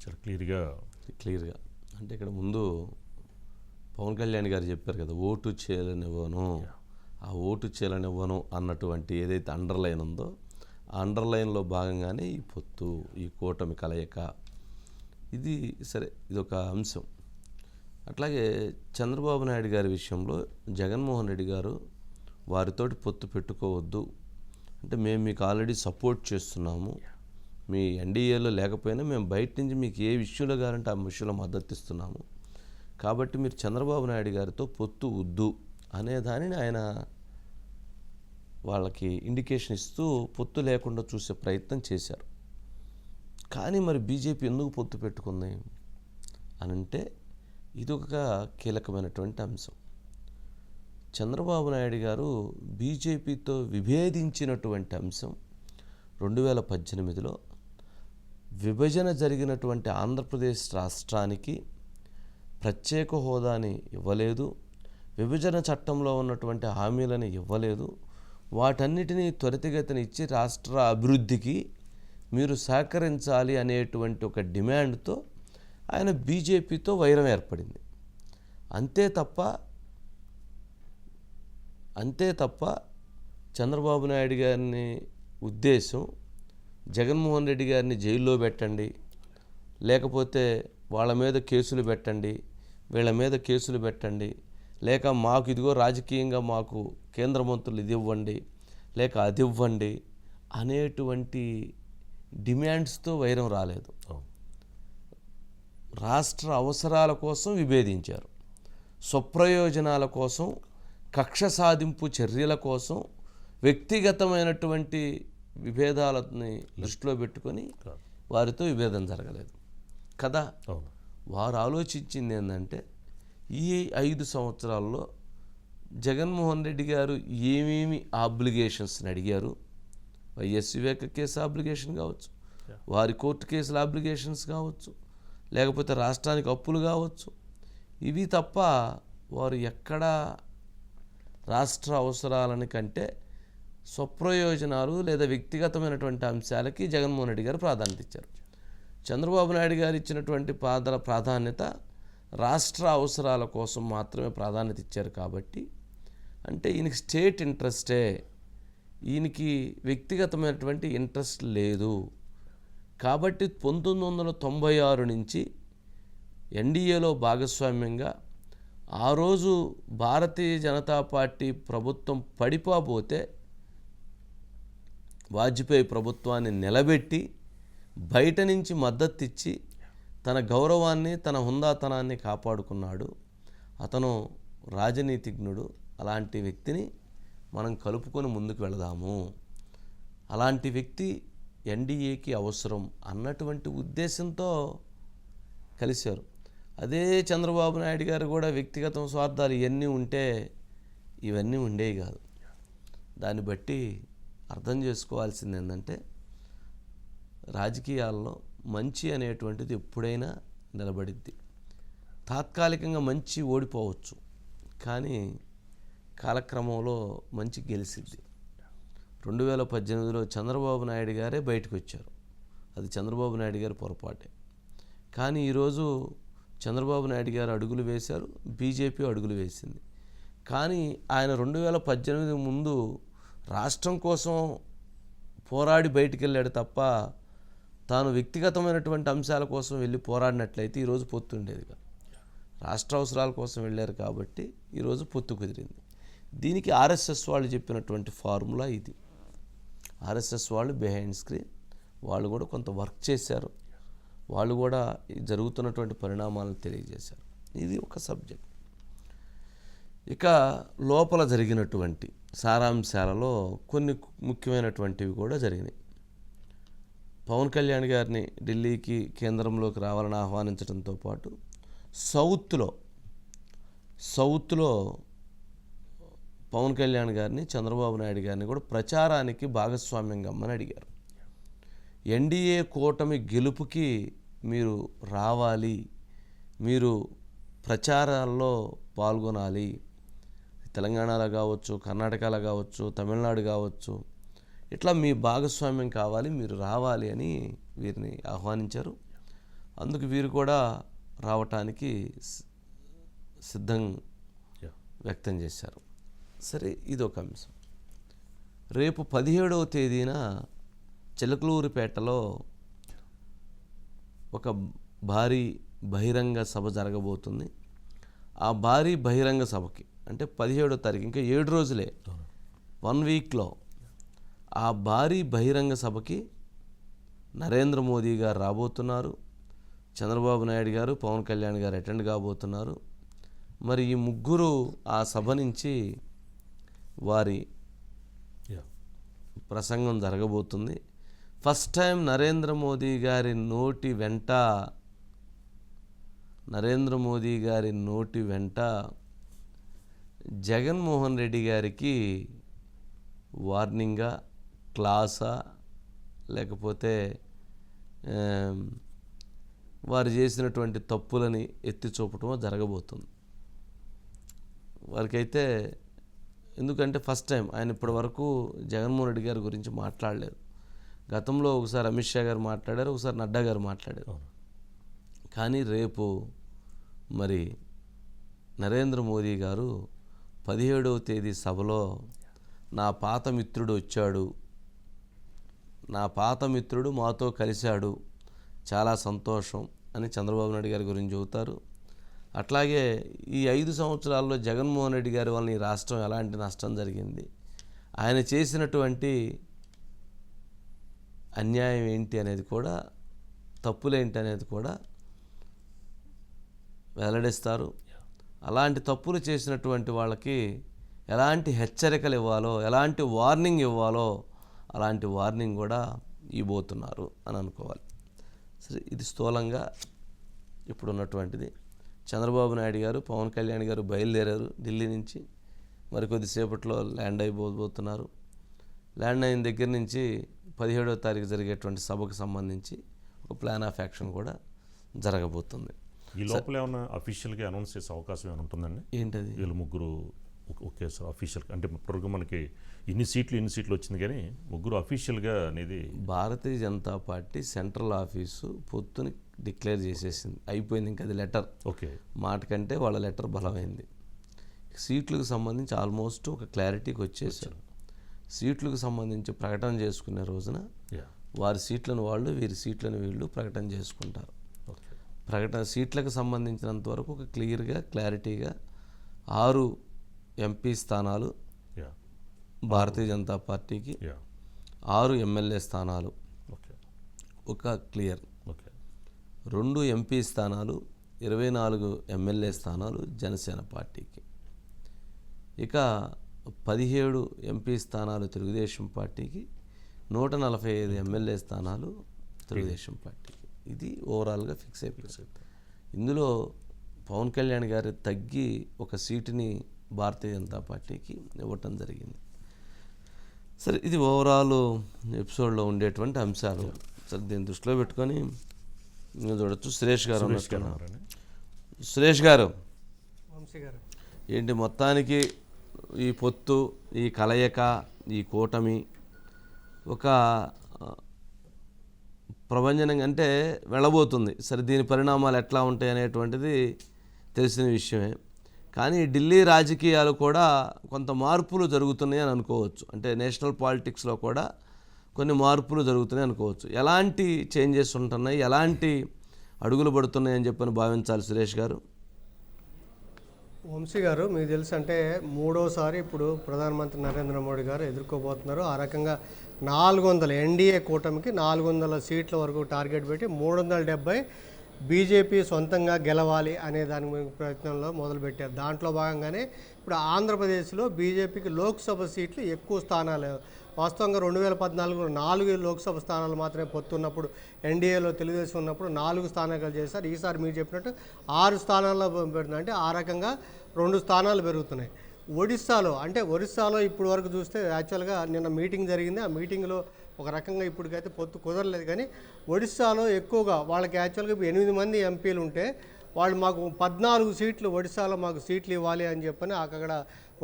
S1: చాలా క్లియర్గా
S2: అంటే ఇక్కడ ముందు పవన్ కళ్యాణ్ గారు చెప్పారు కదా, ఓటు చేయలనివ్వను, ఆ ఓటు చేయలనివ్వను అన్నటువంటి ఏదైతే అండర్లైన్ ఉందో ఆ అండర్లైన్లో భాగంగానే ఈ పొత్తు, ఈ కూటమి కలయిక, ఇది సరే, ఇదొక అంశం. అట్లాగే చంద్రబాబు నాయుడు గారి విషయంలో జగన్మోహన్ రెడ్డి గారు వారితోటి పొత్తు పెట్టుకోవద్దు అంటే, మేము మీకు ఆల్రెడీ సపోర్ట్ చేస్తున్నాము, మీ ఎన్డీఏలో లేకపోయినా మేము బయట నుంచి మీకు ఏ విషయంలో కావాలంటే ఆ విషయంలో మద్దతు ఇస్తున్నాము, కాబట్టి మీరు చంద్రబాబు నాయుడు గారితో పొత్తు వద్దు అనే దానిని ఆయన వాళ్ళకి ఇండికేషన్ ఇస్తూ పొత్తు లేకుండా చూసే ప్రయత్నం చేశారు. కానీ మరి బీజేపీ ఎందుకు పొత్తు పెట్టుకుంది అనంటే ఇదొక కీలకమైనటువంటి అంశం. చంద్రబాబు నాయుడు గారు బీజేపీతో విభేదించినటువంటి అంశం 2018లో విభజన జరిగినటువంటి ఆంధ్రప్రదేశ్ రాష్ట్రానికి ప్రత్యేక హోదాని ఇవ్వలేదు, విభజన చట్టంలో ఉన్నటువంటి హామీలను ఇవ్వలేదు, వాటన్నిటినీ త్వరితగతిన ఇచ్చి రాష్ట్ర అభివృద్ధికి మీరు సహకరించాలి అనేటువంటి ఒక డిమాండ్తో ఆయన బీజేపీతో వైరం ఏర్పడింది. అంతే తప్ప చంద్రబాబు నాయుడు గారిని ఉద్దేశం జగన్మోహన్ రెడ్డి గారిని జైల్లో పెట్టండి, లేకపోతే వాళ్ళ మీద కేసులు పెట్టండి, వీళ్ళ మీద కేసులు పెట్టండి, లేక మాకు ఇదిగో రాజకీయంగా మాకు కేంద్ర మంత్రులు ఇది ఇవ్వండి, లేక అది ఇవ్వండి అనేటువంటి డిమాండ్స్తో వైరం రాలేదు. రాష్ట్ర అవసరాల కోసం విభేదించారు, స్వప్రయోజనాల కోసం, కక్ష సాధింపు చర్యల కోసం, వ్యక్తిగతమైనటువంటి విభేదాలని దృష్టిలో పెట్టుకొని వారితో విభేదం జరగలేదు కదా. వారు ఆలోచించింది ఏంటంటే, ఈ 5 సంవత్సరాల్లో జగన్మోహన్ రెడ్డి గారు ఏమేమి ఆబ్లిగేషన్స్ని అడిగారు, వైఎస్ వివేక కేసు ఆబ్లిగేషన్ కావచ్చు, వారి కోర్టు కేసుల ఆబ్లిగేషన్స్ కావచ్చు, లేకపోతే రాష్ట్రానికి అప్పులు కావచ్చు, ఇవి తప్ప వారు ఎక్కడా రాష్ట్ర అవసరాలని కంటే స్వప్రయోజనాలు లేదా వ్యక్తిగతమైనటువంటి అంశాలకి జగన్మోహన్ రెడ్డి గారు ప్రాధాన్యత ఇచ్చారు. చంద్రబాబు నాయుడు గారు ఇచ్చినటువంటి ప్రాధాన్యత రాష్ట్ర అవసరాల కోసం మాత్రమే ప్రాధాన్యత ఇచ్చారు. కాబట్టి అంటే ఈయనకి స్టేట్ ఇంట్రెస్టే, ఈయనకి వ్యక్తిగతమైనటువంటి ఇంట్రెస్ట్ లేదు. కాబట్టి 1996 నుంచి ఎన్డీఏలో భాగస్వామ్యంగా ఆ రోజు భారతీయ జనతా పార్టీ ప్రభుత్వం పడిపోతే వాజ్పేయి ప్రభుత్వాన్ని నిలబెట్టి బయట నుంచి మద్దతు ఇచ్చి తన గౌరవాన్ని, తన హుందాతనాన్ని కాపాడుకున్నాడు. అతను రాజనీతిజ్ఞుడు. అలాంటి వ్యక్తిని మనం కలుపుకొని ముందుకు వెళదాము, అలాంటి వ్యక్తి ఎన్డీఏకి అవసరం అన్నటువంటి ఉద్దేశంతో కలిశారు. అదే చంద్రబాబు నాయుడు గారు కూడా వ్యక్తిగత స్వార్థాలు ఇవన్నీ ఉంటే ఇవన్నీ ఉండేవి కాదు. దాన్ని బట్టి అర్థం చేసుకోవాల్సింది ఏంటంటే, రాజకీయాల్లో మంచి అనేటువంటిది ఎప్పుడైనా నిలబడిద్ది. తాత్కాలికంగా మంచి ఓడిపోవచ్చు, కానీ కాలక్రమంలో మంచి గెలిచింది. 2018లో చంద్రబాబు నాయుడు గారే బయటకు వచ్చారు. అది చంద్రబాబు నాయుడు గారి పొరపాటే. కానీ ఈరోజు చంద్రబాబు నాయుడు గారు అడుగులు వేశారు, బీజేపీ అడుగులు వేసింది. కానీ ఆయన 2018 ముందు రాష్ట్రం కోసం పోరాడి బయటికి వెళ్ళాడు తప్ప తాను వ్యక్తిగతమైనటువంటి అంశాల కోసం వెళ్ళి పోరాడినట్లయితే ఈరోజు పొత్తు ఉండేది కాదు. రాష్ట్ర అవసరాల కోసం వెళ్ళారు కాబట్టి ఈరోజు పొత్తు కుదిరింది. దీనికి ఆర్ఎస్ఎస్ వాళ్ళు చెప్పినటువంటి ఫార్ములా ఇది. ఆర్ఎస్ఎస్ వాళ్ళు బిహైండ్ స్క్రీన్ వాళ్ళు కూడా కొంత వర్క్ చేశారు. వాళ్ళు కూడా జరుగుతున్నటువంటి పరిణామాలను తెలియజేశారు. ఇది ఒక సబ్జెక్ట్. ఇక లోపల జరిగినటువంటి సారాంశాలలో కొన్ని ముఖ్యమైనటువంటివి కూడా జరిగినాయి. పవన్ కళ్యాణ్ గారిని ఢిల్లీకి కేంద్రంలోకి రావాలని ఆహ్వానించడంతో పాటు సౌత్లో పవన్ కళ్యాణ్ గారిని చంద్రబాబు నాయుడు గారిని కూడా ప్రచారానికి భాగస్వామ్యం కమ్మని అడిగారు. ఎన్డీఏ కూటమి గెలుపుకి మీరు రావాలి, మీరు ప్రచారాల్లో పాల్గొనాలి. తెలంగాణలో కావచ్చు, కర్ణాటకలో కావచ్చు, తమిళనాడు కావచ్చు, ఇట్లా మీ భాగస్వామ్యం కావాలి, మీరు రావాలి అని వీరిని ఆహ్వానించారు. అందుకు వీరు కూడా రావటానికి సిద్ధం వ్యక్తం చేశారు. సరే, ఇదొక అంశం. రేపు 17వ తేదీన చిలకలూరిపేటలో ఒక భారీ బహిరంగ సభ జరగబోతుంది. ఆ భారీ బహిరంగ సభకి అంటే 17వ తారీఖు, ఇంకా 7 రోజులే, 1 వీక్లో ఆ భారీ బహిరంగ సభకి నరేంద్ర మోదీ గారు రాబోతున్నారు, చంద్రబాబు నాయుడు గారు, పవన్ కళ్యాణ్ గారు అటెండ్ కాబోతున్నారు. మరి ఈ ముగ్గురు ఆ సభ నుంచి వారి ప్రసంగం జరగబోతుంది. ఫస్ట్ టైం నరేంద్ర మోదీ గారి నోటి వెంట జగన్మోహన్ రెడ్డి గారికి వార్నింగా, క్లాసా, లేకపోతే వారు చేసినటువంటి తప్పులని ఎత్తి చూపటమో జరగబోతుంది. వారికైతే ఎందుకంటే ఫస్ట్ టైం ఆయన ఇప్పటి వరకు జగన్మోహన్ రెడ్డి గారి గురించి మాట్లాడలేదు. గతంలో ఒకసారి అమిత్ షా గారు మాట్లాడారు, ఒకసారి నడ్డా గారు మాట్లాడారు. కానీ రేపు మరి నరేంద్ర మోదీ గారు 17వ తేదీ సభలో నా పాత మిత్రుడు వచ్చాడు, నా పాత మిత్రుడు మాతో కలిశాడు, చాలా సంతోషం అని చంద్రబాబు నాయుడు గారి గురించి చెబుతారు. అట్లాగే ఈ 5 సంవత్సరాల్లో జగన్మోహన్ రెడ్డి గారి వల్ల ఈ రాష్ట్రం ఎలాంటి నష్టం జరిగింది, ఆయన చేసినటువంటి అన్యాయం ఏంటి అనేది కూడా, తప్పులేంటి అనేది కూడా వెల్లడిస్తారు. అలాంటి తప్పులు చేసినటువంటి వాళ్ళకి ఎలాంటి హెచ్చరికలు ఇవ్వాలో, ఎలాంటి వార్నింగ్ ఇవ్వాలో అలాంటి వార్నింగ్ కూడా ఇవ్వబోతున్నారు అని అనుకోవాలి. సరే, ఇది స్థూలంగా ఇప్పుడున్నటువంటిది. చంద్రబాబు నాయుడు గారు, పవన్ కళ్యాణ్ గారు బయలుదేరారు ఢిల్లీ నుంచి. మరికొద్దిసేపట్లో ల్యాండ్ అయిపోతున్నారు. ల్యాండ్ అయిన దగ్గర నుంచి 17వ తారీఖు జరిగేటువంటి సభకు సంబంధించి ఒక ప్లాన్ ఆఫ్ యాక్షన్ కూడా జరగబోతుంది.
S1: ఈ లోపల ఏమైనా అఫీషియల్గా అనౌన్స్ చేసే అవకాశం ఏమైనా ఉంటుందండి?
S2: ఏంటది?
S1: వీళ్ళు ముగ్గురు ఒకేసారి అఫీషియల్ అంటే ఇప్పటివరకు మనకి ఇన్ని సీట్లు వచ్చింది, కానీ ముగ్గురు అఫీషియల్గా అనేది
S2: Bharatiya Janata party central office పొత్తుని డిక్లేర్ చేసేసింది, అయిపోయింది. ఇంకా అది లెటర్,
S1: ఓకే,
S2: మాట కంటే వాళ్ళ లెటర్ బలమైంది. సీట్లకు సంబంధించి ఆల్మోస్ట్ ఒక క్లారిటీకి వచ్చేసారు. సీట్లకు సంబంధించి ప్రకటన చేసుకునే రోజున వారి సీట్లను వాళ్ళు, వీరి సీట్లను వీళ్ళు ప్రకటన చేసుకుంటారు. సీట్లకు సంబంధించినంత వరకు ఒక క్లారిటీగా 6 ఎంపీ స్థానాలు భారతీయ జనతా పార్టీకి, 6 ఎమ్మెల్యే స్థానాలు ఒక క్లియర్, 2 ఎంపీ స్థానాలు, 24 ఎమ్మెల్యే స్థానాలు జనసేన పార్టీకి, ఇక 17 ఎంపీ స్థానాలు తెలుగుదేశం పార్టీకి, 145 ఎమ్మెల్యే స్థానాలు తెలుగుదేశం పార్టీకి. ఇది ఓవరాల్గా ఫిక్స్ అయిపోయింది. ఇందులో పవన్ కళ్యాణ్ గారు తగ్గి ఒక సీటుని భారతీయ జనతా పార్టీకి ఇవ్వటం జరిగింది. సరే, ఇది ఓవరాల్ ఎపిసోడ్లో ఉండేటువంటి అంశాలు. సరే, దీన్ని దృష్టిలో పెట్టుకొని చూడొచ్చు. సురేష్ గారు సురేష్ గారు ఏంటి మొత్తానికి ఈ పొత్తు, ఈ కలయిక, ఈ కూటమి ఒక ప్రభంజనంగా అంటే వెళ్ళబోతుంది. సరే, దీని పరిణామాలు ఎట్లా ఉంటాయి అనేటువంటిది తెలిసిన విషయమే. కానీ ఢిల్లీ రాజకీయాలు కూడా కొంత మార్పులు జరుగుతున్నాయి అని అనుకోవచ్చు. అంటే నేషనల్ పాలిటిక్స్లో కూడా కొన్ని మార్పులు జరుగుతున్నాయి అనుకోవచ్చు. ఎలాంటి చేంజెస్ ఉంటున్నాయి, ఎలాంటి అడుగులు పడుతున్నాయి అని చెప్పని భావించాలి సురేష్ గారు?
S5: వంశీ గారు, మీకు తెలుసు అంటే మూడోసారి ఇప్పుడు ప్రధానమంత్రి నరేంద్ర మోడీ గారు ఎదుర్కోబోతున్నారు. ఆ రకంగా 400 ఎన్డీఏ కూటమికి 400 సీట్ల వరకు టార్గెట్ పెట్టి 370 బీజేపీ సొంతంగా గెలవాలి అనే దాని ప్రయత్నంలో మొదలుపెట్టారు. దాంట్లో భాగంగానే ఇప్పుడు ఆంధ్రప్రదేశ్లో బీజేపీకి లోక్సభ సీట్లు ఎక్కువ స్థానాలు, వాస్తవంగా 2014 4 లోక్సభ స్థానాలు మాత్రమే పొత్తున్నప్పుడు, ఎన్డీఏలో తెలుగుదేశం ఉన్నప్పుడు 4 స్థానాలు చేశారు. ఈసారి మీరు చెప్పినట్టు 6 స్థానాల్లో పెడుతుంది. అంటే ఆ రకంగా 2 స్థానాలు పెరుగుతున్నాయి. ఒరిస్సాలో ఇప్పుడు వరకు చూస్తే యాక్చువల్గా నిన్న మీటింగ్ జరిగింది. ఆ మీటింగ్లో ఒక రకంగా ఇప్పటికైతే పొత్తు కుదరలేదు. కానీ ఒడిస్సాలో ఎక్కువగా వాళ్ళకి యాక్చువల్గా 8 మంది ఎంపీలు ఉంటే వాళ్ళు మాకు 14 సీట్లు ఒడిస్సాలో మాకు సీట్లు ఇవ్వాలి అని చెప్పని అక్కడ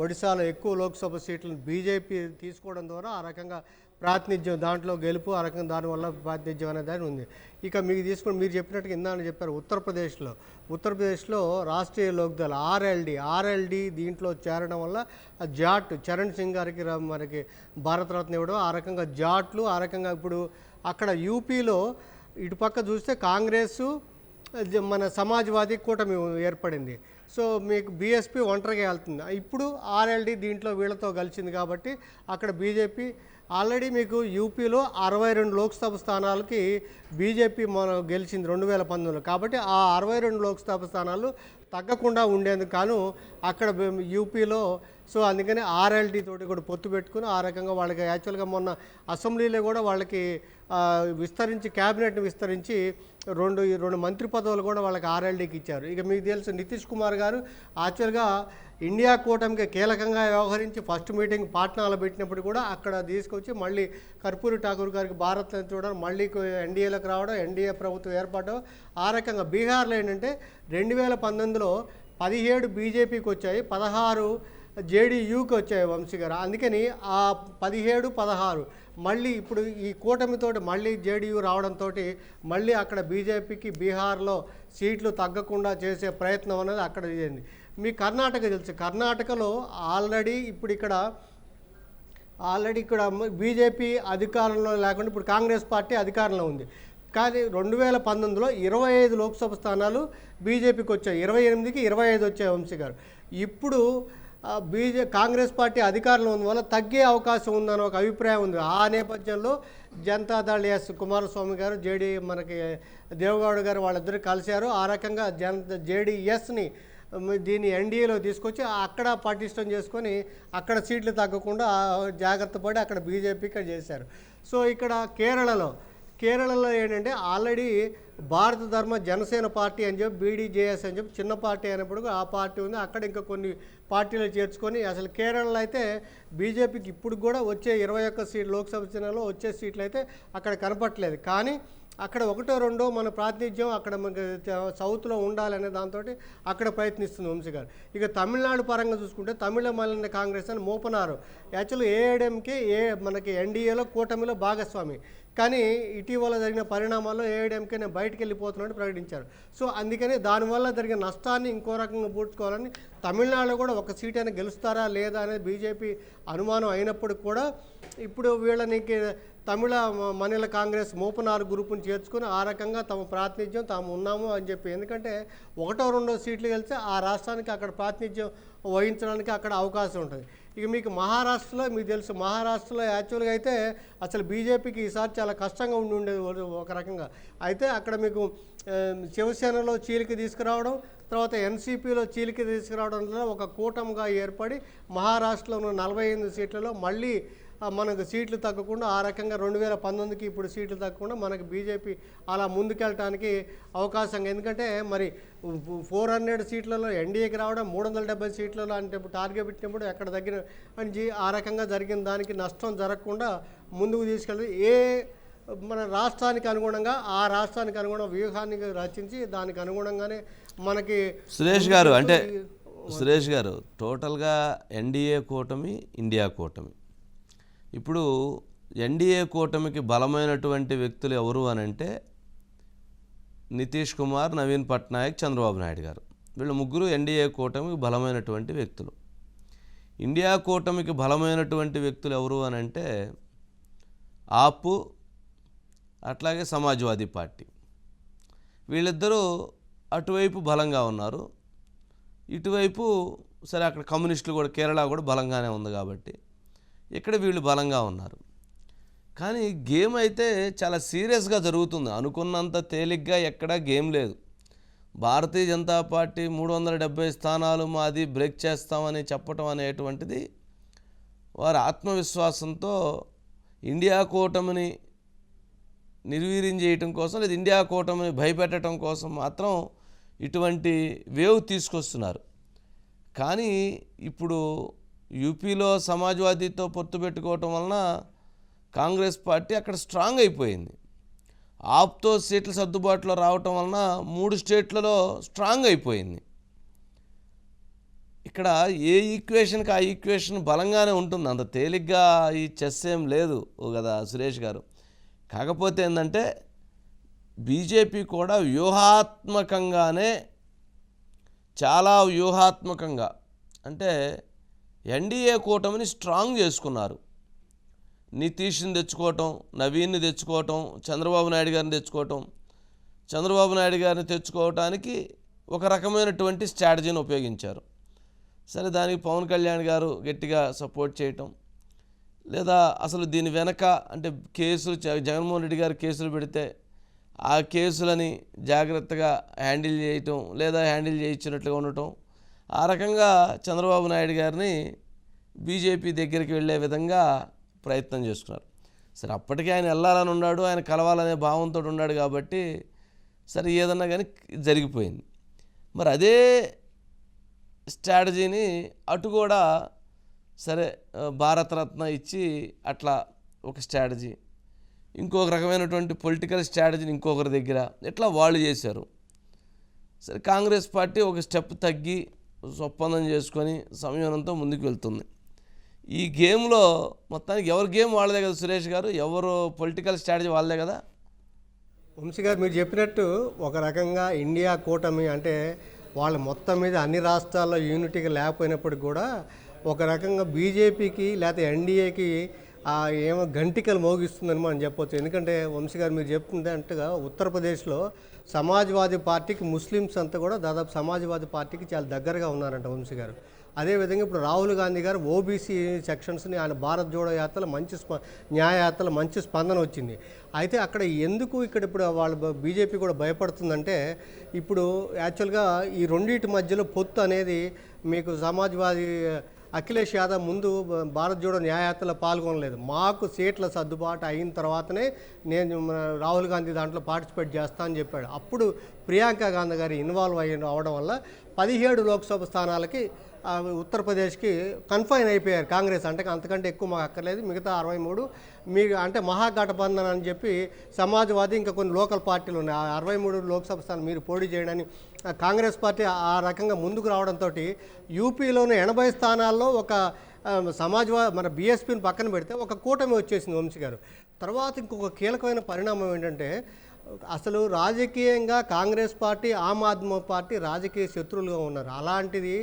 S5: ఒడిస్సాలో ఎక్కువ లోక్సభ సీట్లను బీజేపీ తీసుకోవడం ద్వారా ఆ రకంగా ప్రాతినిధ్యం, దాంట్లో గెలుపు, ఆ రకంగా దానివల్ల ప్రాతినిధ్యం అనే దాని ఉంది. ఇక మీకు తీసుకొని మీరు చెప్పినట్టుగా ఇందాక చెప్పారు, ఉత్తరప్రదేశ్లో రాష్ట్రీయ లోక్దళ్ ఆర్ఎల్డి దీంట్లో చేరడం వల్ల జాట్ చరణ్ సింగ్ గారికి మనకి భారతరత్న ఇవ్వడం, ఆ రకంగా జాట్లు, ఆ రకంగా ఇప్పుడు అక్కడ యూపీలో ఇటుపక్క చూస్తే కాంగ్రెస్, మన సమాజ్వాదీ కూటమి ఏర్పడింది. సో మీకు బీఎస్పీ ఒంటరిగా వెళ్తుంది. ఇప్పుడు ఆర్ఎల్డి దీంట్లో వీళ్ళతో కలిసింది కాబట్టి అక్కడ బీజేపీ ఆల్రెడీ మీకు యూపీలో 62 లోక్సభ స్థానాలకి బీజేపీ మన గెలిచింది 2019లో. కాబట్టి ఆ 62 లోక్సభ స్థానాలు తగ్గకుండా ఉండేందుకు కాను అక్కడ యూపీలో సో అందుకని ఆర్ఎల్డి తోటి కూడా పొత్తు పెట్టుకుని ఆ రకంగా వాళ్ళకి యాక్చువల్గా మొన్న అసెంబ్లీలో కూడా వాళ్ళకి విస్తరించి క్యాబినెట్ని విస్తరించి రెండు మంత్రి పదవులు కూడా వాళ్ళకి ఆర్ఎల్డీకి ఇచ్చారు. ఇక మీకు తెలుసు నితీష్ కుమార్ గారు యాక్చువల్గా ఇండియా కూటమికి కీలకంగా వ్యవహరించి ఫస్ట్ మీటింగ్ పాట్నాలో పెట్టినప్పుడు కూడా అక్కడ తీసుకొచ్చి మళ్ళీ కర్పూరి ఠాకూర్ గారికి భారత్ చూడడం, మళ్ళీ ఎన్డీఏలోకి రావడం, ఎన్డీఏ ప్రభుత్వం ఏర్పడడం. ఆ రకంగా బీహార్లో ఏంటంటే 2019లో 17 బీజేపీకి వచ్చాయి, 16 జేడీయూకి వచ్చాయి వంశీ గారు. అందుకని ఆ 17-16 మళ్ళీ ఇప్పుడు ఈ కూటమితోటి మళ్ళీ జేడీయూ రావడంతో మళ్ళీ అక్కడ బీజేపీకి బీహార్లో సీట్లు తగ్గకుండా చేసే ప్రయత్నం అనేది అక్కడ చేయండి. మీ కర్ణాటక తెలుసు, కర్ణాటకలో ఆల్రెడీ ఇక్కడ బీజేపీ అధికారంలో లేకుండా ఇప్పుడు కాంగ్రెస్ పార్టీ అధికారంలో ఉంది. కానీ 2019లో 25 లోక్సభ స్థానాలు బీజేపీకి వచ్చాయి, 28కి 25 వచ్చాయి వంశీ గారు. ఇప్పుడు కాంగ్రెస్ పార్టీ అధికారంలో ఉన్న వల్ల తగ్గే అవకాశం ఉందని ఒక అభిప్రాయం ఉంది. ఆ నేపథ్యంలో జనతాదళ్ కుమారస్వామి గారు, మనకి దేవగౌడ గారు వాళ్ళిద్దరు కలిశారు. ఆ రకంగా జేడీఎస్ని దీన్ని ఎన్డీఏలో తీసుకొచ్చి అక్కడ పటిష్టం చేసుకొని అక్కడ సీట్లు తగ్గకుండా జాగ్రత్త పడి అక్కడ బీజేపీకి చేశారు. సో ఇక్కడ కేరళలో ఏంటంటే ఆల్రెడీ భారత ధర్మ జనసేన పార్టీ అని చెప్పి బీడీజేఎస్ అని చెప్పి చిన్న పార్టీ అయినప్పుడు ఆ పార్టీ ఉంది. అక్కడ ఇంకా కొన్ని పార్టీలు చేర్చుకొని అసలు కేరళలో అయితే బీజేపీకి ఇప్పుడు కూడా వచ్చే 21 సీట్లు లోక్సభ స్థానాల్లో వచ్చే సీట్లు అయితే అక్కడ కనపట్లేదు. కానీ అక్కడ 1-2 మన ప్రాతినిధ్యం అక్కడ మనకి సౌత్లో ఉండాలనే దాంతో అక్కడ ప్రయత్నిస్తుంది వంశీ గారు. ఇక తమిళనాడు పరంగా చూసుకుంటే తమిళ మాలిన్య కాంగ్రెస్ అని మోపనారు. యాక్చువల్లీ ఏఐఎంకే మనకి ఎన్డీఏలో కూటమిలో భాగస్వామి. కానీ ఇటీవల జరిగిన పరిణామాల్లో ఏఐఎంకే నేను బయటకు వెళ్ళిపోతున్నట్టు ప్రకటించారు. సో అందుకని దానివల్ల జరిగిన నష్టాన్ని ఇంకో రకంగా పూడ్చుకోవాలని తమిళనాడులో కూడా ఒక సీట్ అయినా గెలుస్తారా లేదా అనేది బీజేపీ అనుమానం అయినప్పటికి కూడా ఇప్పుడు వీళ్ళనికి తమిళ మానిల కాంగ్రెస్ మోపనారు గ్రూపుని చేర్చుకొని ఆ రకంగా తమ ప్రాతినిధ్యం తాము ఉన్నాము అని చెప్పి, ఎందుకంటే 1-2 సీట్లు గెలిస్తే ఆ రాష్ట్రానికి అక్కడ ప్రాతినిధ్యం వహించడానికి అక్కడ అవకాశం ఉంటుంది. ఇక మీకు మహారాష్ట్రలో మీకు తెలుసు, మహారాష్ట్రలో యాక్చువల్గా అయితే అసలు బీజేపీకి ఈసారి చాలా కష్టంగా ఉండేది ఒక రకంగా. అయితే అక్కడ మీకు శివసేనలో చీలిక తీసుకురావడం, తర్వాత ఎన్సీపీలో చీలిక తీసుకురావడంలో ఒక కూటమిగా ఏర్పడి మహారాష్ట్రలో ఉన్న 48 సీట్లలో మళ్ళీ మనకు సీట్లు తగ్గకుండా ఆ రకంగా 2019కి ఇప్పుడు సీట్లు తగ్గకుండా మనకు బీజేపీ అలా ముందుకెళ్ళటానికి అవకాశం. ఎందుకంటే మరి 400 సీట్లలో ఎన్డీఏకి రావడం, 370 సీట్లలో అంటే టార్గెట్ పెట్టినప్పుడు ఎక్కడ దగ్గర అని ఆ రకంగా జరిగిన దానికి నష్టం జరగకుండా ముందుకు తీసుకెళ్ళి మన రాష్ట్రానికి అనుగుణంగా ఆ రాష్ట్రానికి అనుగుణ వ్యూహాన్ని రచించి దానికి అనుగుణంగానే మనకి
S2: సురేష్ గారు అంటే సురేష్ గారు, టోటల్గా ఎన్డీఏ కూటమి, ఇండియా కూటమి. ఇప్పుడు ఎన్డీఏ కూటమికి బలమైనటువంటి వ్యక్తులు ఎవరు అని అంటే నితీష్ కుమార్, నవీన్ పట్నాయక్, చంద్రబాబు నాయుడు గారు. వీళ్ళు ముగ్గురు ఎన్డీఏ కూటమికి బలమైనటువంటి వ్యక్తులు. ఇండియా కూటమికి బలమైనటువంటి వ్యక్తులు ఎవరు అని అంటే ఆపు, అట్లాగే సమాజ్వాదీ పార్టీ. వీళ్ళిద్దరూ అటువైపు బలంగా ఉన్నారు. ఇటువైపు సరే అక్కడ కమ్యూనిస్టులు కూడా, కేరళ కూడా బలంగానే ఉంది కాబట్టి ఇక్కడ వీళ్ళు బలంగా ఉన్నారు. కానీ గేమ్ అయితే చాలా సీరియస్గా జరుగుతుంది. అనుకున్నంత తేలిగ్గా ఎక్కడా గేమ్ లేదు. భారతీయ జనతా పార్టీ 370 స్థానాలు మాది బ్రేక్ చేస్తామని చెప్పటం అనేటువంటిది వారి ఆత్మవిశ్వాసంతో ఇండియా కూటమిని నిర్వీర్యం చేయటం కోసం, లేదా ఇండియా కూటమిని భయపెట్టడం కోసం మాత్రం ఇటువంటి వేవ్ తీసుకొస్తున్నారు. కానీ ఇప్పుడు యూపీలో సమాజ్వాదీతో పొత్తు పెట్టుకోవటం వలన కాంగ్రెస్ పార్టీ అక్కడ స్ట్రాంగ్ అయిపోయింది. ఆప్తో సీట్ల సర్దుబాటులో రావటం వలన 3 స్టేట్లలో స్ట్రాంగ్ అయిపోయింది. ఇక్కడ ఏ ఈక్వేషన్కి ఆ ఈక్వేషన్ బలంగానే ఉంటుంది. అంత తేలిగ్గా ఈ చెస్ ఏం లేదు కదా సురేష్ గారు. కాకపోతే ఏంటంటే బీజేపీ కూడా వ్యూహాత్మకంగానే, చాలా వ్యూహాత్మకంగా అంటే ఎన్డీఏ కూటమిని స్ట్రాంగ్ చేసుకున్నారు. నితీష్ని తెచ్చుకోవటం, నవీన్ని తెచ్చుకోవటం, చంద్రబాబు నాయుడు గారిని తెచ్చుకోవటం. చంద్రబాబు నాయుడు గారిని తెచ్చుకోవటానికి ఒక రకమైనటువంటి స్ట్రాటజీని ఉపయోగించారు. సరే, దానికి పవన్ కళ్యాణ్ గారు గట్టిగా సపోర్ట్ చేయటం, లేదా అసలు దీని వెనక అంటే కేసులు, జగన్మోహన్ రెడ్డి గారు కేసులు పెడితే ఆ కేసులని జాగ్రత్తగా హ్యాండిల్ చేయటం, లేదా హ్యాండిల్ చేయించినట్లుగా ఉండటం, ఆ రకంగా చంద్రబాబు నాయుడు గారిని బీజేపీ దగ్గరికి వెళ్ళే విధంగా ప్రయత్నం చేస్తున్నారు. సరే, అప్పటికే ఆయన వెళ్ళాలని ఉన్నాడు, ఆయన కలవాలనే భావంతో ఉన్నాడు కాబట్టి సరే ఏదన్నా కానీ జరిగిపోయింది. మరి అదే స్ట్రాటజీని అటు కూడా సరే భారతరత్న ఇచ్చి అట్లా ఒక స్ట్రాటజీ, ఇంకొక రకమైనటువంటి పొలిటికల్ స్ట్రాటజీని ఇంకొకరి దగ్గర ఇట్లా వాళ్ళు చేశారు. సరే, కాంగ్రెస్ పార్టీ ఒక స్టెప్ తగ్గి ఒప్పందం చేసుకొని సంయమనంతో ముందుకు వెళ్తుంది. ఈ గేమ్లో మొత్తానికి ఎవరి గేమ్ వాళ్ళదే కదా సురేష్ గారు, ఎవరు పొలిటికల్ స్ట్రాటజీ వాళ్ళదే కదా.
S5: వంశీ గారు మీరు చెప్పినట్టు ఒక రకంగా ఇండియా కూటమి అంటే వాళ్ళు మొత్తం మీద అన్ని రాష్ట్రాల్లో యూనిటీగా లేకపోయినప్పటికి కూడా ఒక రకంగా బీజేపీకి లేకపోతే ఎన్డీఏకి ఏమో గంటికలు మోగిస్తుందని మనం చెప్పొచ్చు. ఎందుకంటే వంశీ గారు మీరు చెప్తున్నట్టుగా ఉత్తరప్రదేశ్లో సమాజ్వాదీ పార్టీకి ముస్లిమ్స్ అంతా కూడా దాదాపు సమాజ్వాదీ పార్టీకి చాలా దగ్గరగా ఉన్నారంట వంశీ గారు. అదేవిధంగా ఇప్పుడు రాహుల్ గాంధీ గారు ఓబీసీ సెక్షన్స్ని ఆయన భారత్ జోడో యాత్రలో న్యాయయాత్రలో మంచి స్పందన వచ్చింది. అయితే అక్కడ ఎందుకు ఇప్పుడు వాళ్ళు బీజేపీ కూడా భయపడుతుందంటే ఇప్పుడు యాక్చువల్గా ఈ రెండింటి మధ్యలో పొత్తు అనేది మీకు సమాజ్వాదీ అఖిలేష్ యాదవ్ ముందు భారత్ జోడో న్యాయయాత్రలో పాల్గొనలేదు. మాకు సీట్ల సర్దుబాటు అయిన తర్వాతనే నేను రాహుల్ గాంధీ దాంట్లో పార్టిసిపేట్ చేస్తా అని చెప్పాడు. అప్పుడు ప్రియాంక గాంధీ గారు ఇన్వాల్వ్ అవడం వల్ల 17 లోక్సభ స్థానాలకి ఉత్తరప్రదేశ్కి కన్ఫైన్ అయిపోయారు కాంగ్రెస్. అంటే అంతకంటే ఎక్కువ మాకు అక్కర్లేదు, మిగతా 63 మీకు అంటే మహాగఠబంధన్ అని చెప్పి సమాజ్వాదీ ఇంకా కొన్ని లోకల్ పార్టీలు ఉన్నాయి. 63 లోక్సభ స్థానాలు మీరు పోటీ చేయడానికి కాంగ్రెస్ పార్టీ ఆ రకంగా ముందుకు రావడంతో యూపీలోని 80 స్థానాల్లో ఒక మన బీఎస్పీని పక్కన పెడితే ఒక కూటమి వచ్చేసింది వంశీ గారు. తర్వాత ఇంకొక కీలకమైన పరిణామం ఏంటంటే అసలు రాజకీయంగా కాంగ్రెస్ పార్టీ, ఆమ్ ఆద్మీ పార్టీ రాజకీయ శత్రువులుగా ఉన్నారు. అలాంటిది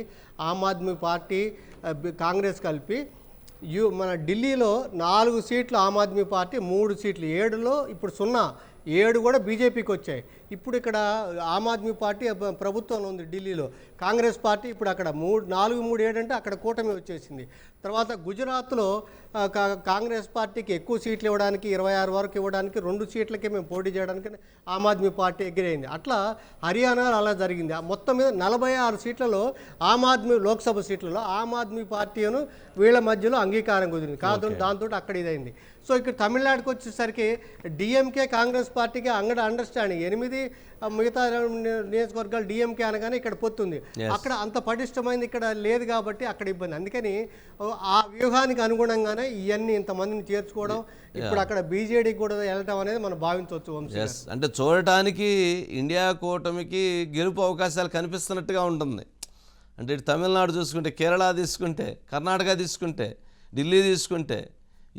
S5: ఆమ్ ఆద్మీ పార్టీ, కాంగ్రెస్ కలిపి మన ఢిల్లీలో 4 సీట్లు ఆమ్ ఆద్మీ పార్టీ, 3 సీట్లు, 7లో ఇప్పుడు 7 కూడా బీజేపీకి వచ్చాయి. ఇప్పుడు ఇక్కడ ఆమ్ ఆద్మీ పార్టీ ప్రభుత్వంలో ఉంది ఢిల్లీలో, కాంగ్రెస్ పార్టీ ఇప్పుడు అక్కడ 4, 3, 7 అంటే అక్కడ కూటమి వచ్చేసింది. తర్వాత గుజరాత్లో కాంగ్రెస్ పార్టీకి ఎక్కువ సీట్లు ఇవ్వడానికి 26 వరకు ఇవ్వడానికి 2 సీట్లకే మేము పోటీ చేయడానికి ఆమ్ ఆద్మీ పార్టీ ఎగిరైంది. అట్లా హర్యానాలో అలా జరిగింది. మొత్తం మీద 46 సీట్లలో ఆమ్ ఆద్మీ లోక్సభ సీట్లలో ఆమ్ ఆద్మీ పార్టీను వీళ్ళ మధ్యలో అంగీకారం కుదిరింది కాదు, దాంతో అక్కడ ఇదైంది. సో ఇక్కడ తమిళనాడుకి వచ్చేసరికి డిఎంకే కాంగ్రెస్ పార్టీకి అండర్స్టాండింగ్ 8 మిగతా నియోజకవర్గాలు డిఎంకే అనగానే ఇక్కడ పొత్తుంది. అక్కడ అంత పటిష్టమైంది ఇక్కడ లేదు కాబట్టి అక్కడ ఇబ్బంది. అందుకని ఆ వ్యూహానికి అనుగుణంగానే ఇవన్నీ ఇంతమందిని చేర్చుకోవడం, ఇప్పుడు అక్కడ బీజేడీకి కూడా వెళ్ళటం అనేది మనం భావించవచ్చు.
S2: అంటే చూడటానికి ఇండియా కూటమికి గెలుపు అవకాశాలు కనిపిస్తున్నట్టుగా ఉంటుంది. అంటే ఇటు తమిళనాడు చూసుకుంటే, కేరళ తీసుకుంటే, కర్ణాటక తీసుకుంటే, ఢిల్లీ తీసుకుంటే,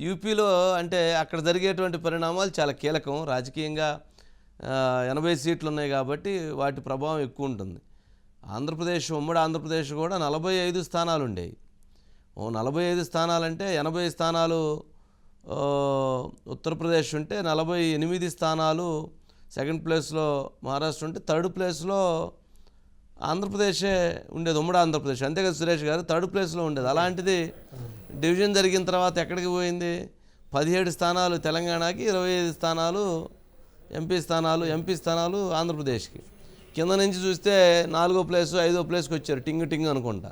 S2: యూపీలో అంటే అక్కడ జరిగేటువంటి పరిణామాలు చాలా కీలకం. రాజకీయంగా 80 సీట్లు ఉన్నాయి కాబట్టి వాటి ప్రభావం ఎక్కువ ఉంటుంది. ఆంధ్రప్రదేశ్, ఉమ్మడి ఆంధ్రప్రదేశ్ కూడా 45 స్థానాలు ఉండేవి. 45 స్థానాలంటే 80 స్థానాలు ఉత్తరప్రదేశ్ ఉంటే 48 స్థానాలు సెకండ్ ప్లేస్లో మహారాష్ట్ర ఉంటే, థర్డ్ ప్లేస్లో ఆంధ్రప్రదేశే ఉండేది, ఉమ్మడి ఆంధ్రప్రదేశ్. అంతే కదా సురేష్ గారు, థర్డ్ ప్లేస్లో ఉండేది. అలాంటిది డివిజన్ జరిగిన తర్వాత ఎక్కడికి పోయింది? 17 స్థానాలు తెలంగాణకి, 25 స్థానాలు ఎంపీ స్థానాలు ఆంధ్రప్రదేశ్కి. కింద నుంచి చూస్తే 4వ ప్లేసు 5వ ప్లేస్కి వచ్చారు, టింగ్ అనుకుంటా.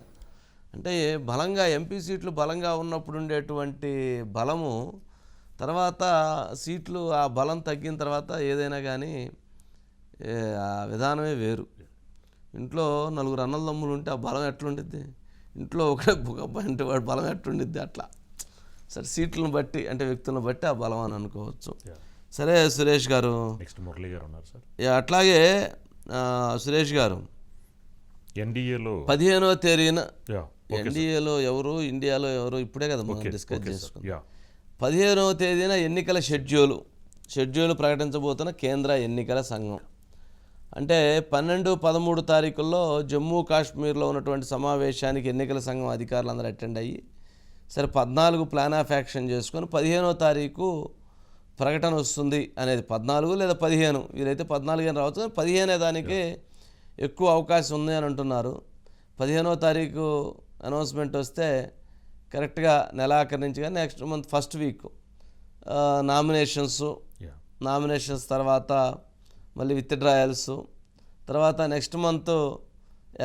S2: అంటే బలంగా ఎంపీ సీట్లు బలంగా ఉన్నప్పుడు ఉండేటువంటి బలము తర్వాత సీట్లు ఆ బలం తగ్గిన తర్వాత ఏదైనా కానీ ఆ విధానమే వేరు. ఇంట్లో 4 అన్నదమ్ములు ఉంటే ఆ బలం ఎట్లుండిద్ది? ఇంట్లో ఒకటే అబ్బాయి అంటే వాడు బలం ఎట్లుండిద్ది? అట్లా సరే, సీట్లను బట్టి అంటే వ్యక్తులను బట్టి ఆ బలం అని అనుకోవచ్చు. సరే సురేష్ గారు,
S1: నెక్స్ట్ మురళి గారు ఉన్నారు సార్.
S2: అట్లాగే సురేష్ గారు,
S1: ఎన్డీఏలో
S2: 15వ తేదీన ఎన్డీఏలో ఎవరు, ఇండియాలో ఎవరు ఇప్పుడే కదా మనం డిస్కస్ చేసుకున్నాం. 15వ తేదీన ఎన్నికల షెడ్యూల్ ప్రకటించబోతున్న కేంద్ర ఎన్నికల సంఘం. అంటే 12, 13 తారీఖుల్లో జమ్మూ కాశ్మీర్లో ఉన్నటువంటి సమావేశానికి ఎన్నికల సంఘం అధికారులు అందరూ అటెండ్ అయ్యి, సరే 14 ప్లాన్ ఆఫ్ యాక్షన్ చేసుకొని 15వ తారీఖు ప్రకటన వస్తుంది అనేది. 14 లేదా 15, వీరైతే 14 అని రావచ్చు, 15 దానికి ఎక్కువ అవకాశం ఉంది అని అంటున్నారు. 15వ తారీఖు అనౌన్స్మెంట్ వస్తే కరెక్ట్గా నెలాఖరి నుంచి కానీ next month first week nominations తర్వాత మళ్ళీ విత్డ్రాయల్స్, తర్వాత నెక్స్ట్ మంత్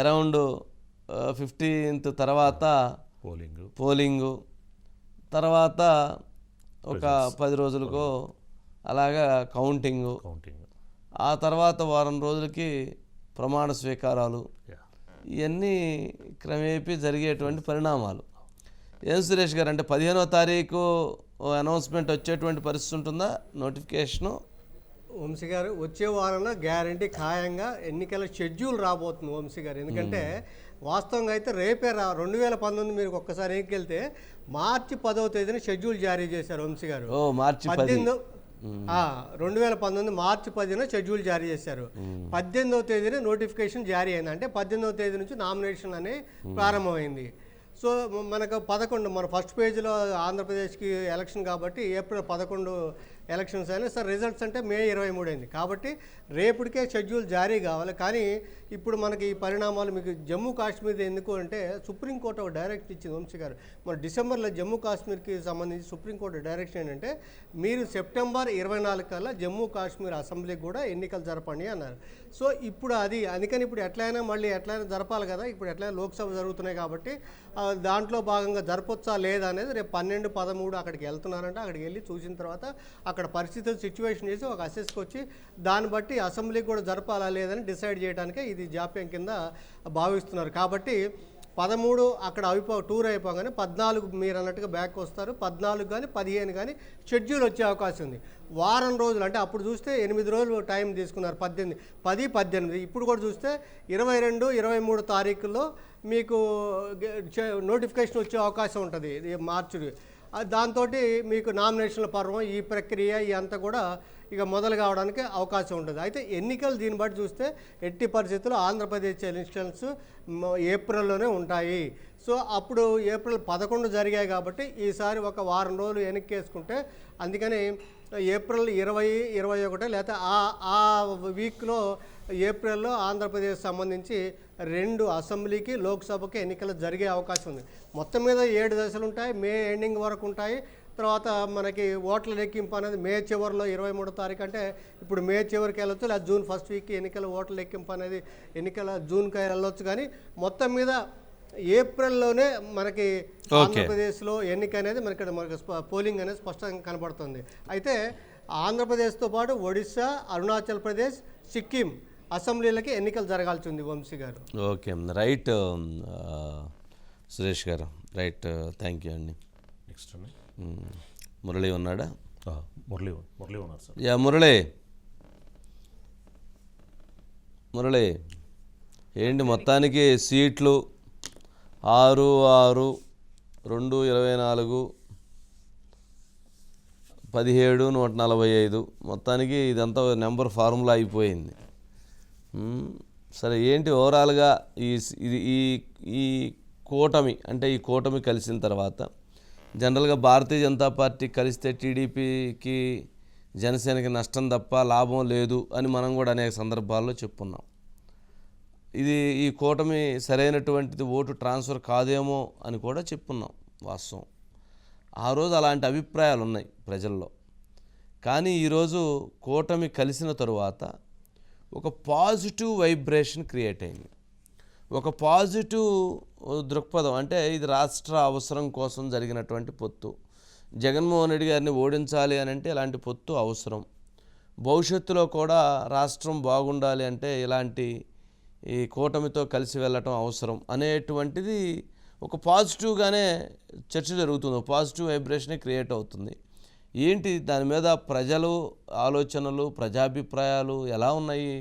S2: అరౌండ్ 15th తర్వాత పోలింగు, తర్వాత ఒక 10 రోజులకు అలాగా కౌంటింగు, ఆ తర్వాత వారం రోజులకి ప్రమాణ స్వీకారాలు. ఇవన్నీ క్రమేపీ జరిగేటువంటి పరిణామాలు. ఏం సురేష్ గారు, అంటే 15వ తారీఖు అనౌన్స్మెంట్ వచ్చేటువంటి పరిస్థితి ఉంటుందా? నోటిఫికేషను
S5: వంశీ గారు వచ్చే వారంలో గ్యారంటీ ఖాయంగా ఎన్నికల షెడ్యూల్ రాబోతుంది వంశీ గారు. ఎందుకంటే వాస్తవంగా అయితే రేపే 2019 మీరు ఒక్కసారి ఎక్కెళ్తే మార్చి 10వ తేదీన షెడ్యూల్ జారీ చేశారు వంశీ గారు.
S2: మార్చి
S5: 2019 మార్చి 10న షెడ్యూల్ జారీ చేశారు. 18వ తేదీన నోటిఫికేషన్ జారీ అయింది. అంటే 18వ తేదీ నుంచి నామినేషన్ అనేది ప్రారంభమైంది. సో మనకు 11 మన ఫస్ట్ పేజ్లో ఆంధ్రప్రదేశ్కి ఎలక్షన్ కాబట్టి ఏప్రిల్ 11 ఎలక్షన్స్ అయినా సార్, రిజల్ట్స్ అంటే మే 23 అయింది. కాబట్టి రేపటికే షెడ్యూల్ జారీ కావాలి. కానీ ఇప్పుడు మనకి ఈ పరిణామాలు మీకు జమ్మూ కాశ్మీర్ ఎందుకు అంటే సుప్రీంకోర్టు ఒక డైరెక్ట్ ఇచ్చింది వంశీ గారు. మన డిసెంబర్లో జమ్మూ కాశ్మీర్కి సంబంధించి సుప్రీంకోర్టు డైరెక్షన్ ఏంటంటే మీరు సెప్టెంబర్ 24 కల్లా జమ్మూ కాశ్మీర్ అసెంబ్లీకి కూడా ఎన్నికలు జరపండి అన్నారు. సో ఇప్పుడు అందుకని ఇప్పుడు ఎట్లయినా జరపాలి కదా. ఇప్పుడు ఎట్లయినా లోక్సభ జరుగుతున్నాయి కాబట్టి దాంట్లో భాగంగా జరపొచ్చా లేదా అనేది రేపు 12, 13 అక్కడికి వెళ్తున్నారంటే అక్కడికి వెళ్ళి చూసిన తర్వాత అక్కడ పరిస్థితులు సిచ్యువేషన్ చేసి ఒక అసెస్కి వచ్చి దాన్ని బట్టి అసెంబ్లీకి కూడా జరపాలా లేదని డిసైడ్ చేయడానికే ఇది జాప్యం కింద భావిస్తున్నారు. కాబట్టి 13 అక్కడ టూర్ అయిపోగానే 14 మీరు అన్నట్టుగా బ్యాక్ వస్తారు. 14 కానీ 15 కానీ షెడ్యూల్ వచ్చే అవకాశం ఉంది. వారం రోజులు అంటే అప్పుడు చూస్తే 8 రోజులు టైం తీసుకున్నారు. 10, 18 ఇప్పుడు కూడా చూస్తే 22, 23 తారీఖుల్లో మీకు నోటిఫికేషన్ వచ్చే అవకాశం ఉంటుంది మార్చి. దాంతో మీకు నామినేషన్ల పర్వం ఈ ప్రక్రియ అంతా కూడా ఇక మొదలు కావడానికి అవకాశం ఉంటుంది. అయితే ఎన్నికలు దీన్ని బట్టి చూస్తే ఎట్టి పరిస్థితుల్లో ఆంధ్రప్రదేశ్ ఎలక్షన్స్ ఏప్రిల్లోనే ఉంటాయి. సో అప్పుడు ఏప్రిల్ 11 జరిగాయి కాబట్టి ఈసారి ఒక వారం రోజులు వెనక్కేసుకుంటే, అందుకని ఏప్రిల్ 20, 21 లేకపోతే ఆ వీక్లో ఏప్రిల్లో ఆంధ్రప్రదేశ్ సంబంధించి 2 అసెంబ్లీకి లోక్సభకి ఎన్నికలు జరిగే అవకాశం ఉంది. మొత్తం మీద 7 దశలు ఉంటాయి. మే ఎండింగ్ వరకు ఉంటాయి. తర్వాత మనకి ఓట్ల లెక్కింపు అనేది మే చివరిలో 23 తారీఖు అంటే ఇప్పుడు మే చివరికి వెళ్ళొచ్చు, లేదా జూన్ ఫస్ట్ వీక్కి ఎన్నికల ఓట్ల లెక్కింపు అనేది జూన్కి వెళ్ళొచ్చు. కానీ మొత్తం మీద ఏప్రిల్లోనే మనకి ఆంధ్రప్రదేశ్లో ఎన్నిక అనేది మనకి పోలింగ్ అనేది స్పష్టంగా కనబడుతుంది. అయితే ఆంధ్రప్రదేశ్తో పాటు ఒడిశా, అరుణాచల్ ప్రదేశ్, సిక్కిం అసెంబ్లీలకి ఎన్నికలు జరగాల్సి ఉంది వంశీ గారు.
S2: ఓకే, రైట్ సురేష్ గారు, రైట్, థ్యాంక్ యూ అండి.
S1: నెక్స్ట్ అండి
S2: మురళి ఉన్నాడా?
S1: మురళి ఉన్నారు సార్.
S2: యా మురళి ఏంటి మొత్తానికి సీట్లు 6/6/2024 17,145 మొత్తానికి ఇదంతా నెంబర్ ఫార్ములా అయిపోయింది. సరే, ఏంటి ఓవరాల్గా ఈ కూటమి అంటే ఈ కూటమి కలిసిన తర్వాత జనరల్గా భారతీయ జనతా పార్టీ కలిస్తే టీడీపీకి జనసేనకి నష్టం తప్ప లాభం లేదు అని మనం కూడా అనేక సందర్భాల్లో చెప్పుకున్నాం. ఈ కూటమి సరైనటువంటిది ఓటు ట్రాన్స్ఫర్ కాదేమో అని కూడా చెప్పుకున్నాం. వాస్తవం, ఆ రోజు అలాంటి అభిప్రాయాలు ఉన్నాయి ప్రజల్లో. కానీ ఈరోజు కూటమి కలిసిన తరువాత ఒక పాజిటివ్ వైబ్రేషన్ క్రియేట్ అయింది, ఒక పాజిటివ్ దృక్పథం. అంటే ఇది రాష్ట్ర అవసరం కోసం జరిగినటువంటి పొత్తు. జగన్మోహన్ రెడ్డి గారిని ఓడించాలి అని అంటే ఇలాంటి పొత్తు అవసరం. భవిష్యత్తులో కూడా రాష్ట్రం బాగుండాలి అంటే ఇలాంటి ఈ కూటమితో కలిసి వెళ్ళటం అవసరం అనేటువంటిది ఒక పాజిటివ్గానే చర్చ జరుగుతుంది, పాజిటివ్ వైబ్రేషనే క్రియేట్ అవుతుంది. ఏంటి దాని మీద ప్రజలు ఆలోచనలు, ప్రజాభిప్రాయాలు ఎలా ఉన్నాయి?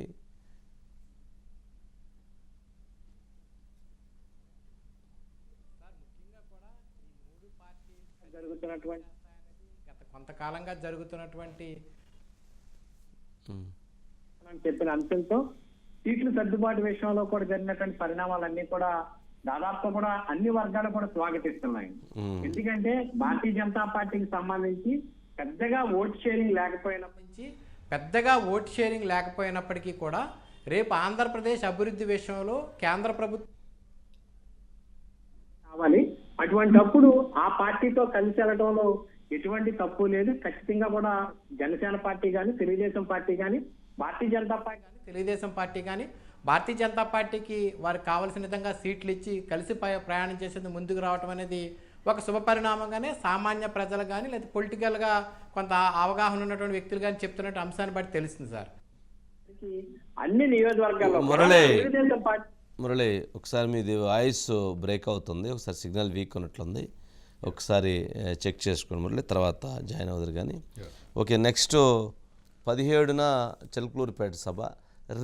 S6: గత కొంతకాలంగా జరుగుతున్నటువంటి చెప్పిన అంశంతో సీట్ల సర్దుబాటు విషయంలో కూడా జరిగినటువంటి పరిణామాలన్నీ కూడా దాదాపు కూడా అన్ని వర్గాలు కూడా స్వాగతిస్తున్నాయి. ఎందుకంటే భారతీయ జనతా పార్టీకి సంబంధించి పెద్దగా ఓట్ షేరింగ్ లేకపోయినప్పటికీ కూడా రేపు ఆంధ్రప్రదేశ్ అభివృద్ధి విషయంలో కేంద్ర ప్రభుత్వం కావాలి. అటువంటప్పుడు ఆ పార్టీతో కలిసి వెళ్ళడంలో ఎటువంటి తప్పు లేదు. ఖచ్చితంగా కూడా జనసేన పార్టీ కానీ, తెలుగుదేశం పార్టీ కానీ, భారతీయ జనతా పార్టీకి వారికి కావాల్సిన విధంగా సీట్లు ఇచ్చి కలిసి ప్రయాణం చేసేందుకు ముందుకు రావడం అనేది ఒక శుభ పరిణామంగానే సామాన్య ప్రజలు కానీ లేదా పొలిటికల్గా కొంత అవగాహన ఉన్నటువంటి వ్యక్తులు కానీ చెప్తున్నట్టు అంశాన్ని బట్టి తెలుస్తుంది సార్. అన్ని నియోజకవర్గాల్లో
S2: మురళి, ఒకసారి మీది వాయిస్ బ్రేక్ అవుతుంది, ఒకసారి సిగ్నల్ వీక్ ఉన్నట్లుంది, ఒకసారి చెక్ చేసుకోండి మురళి, తర్వాత జాయిన్ అవుతారు. కానీ ఓకే, నెక్స్ట్ 17న చిలకలూరిపేట సభ,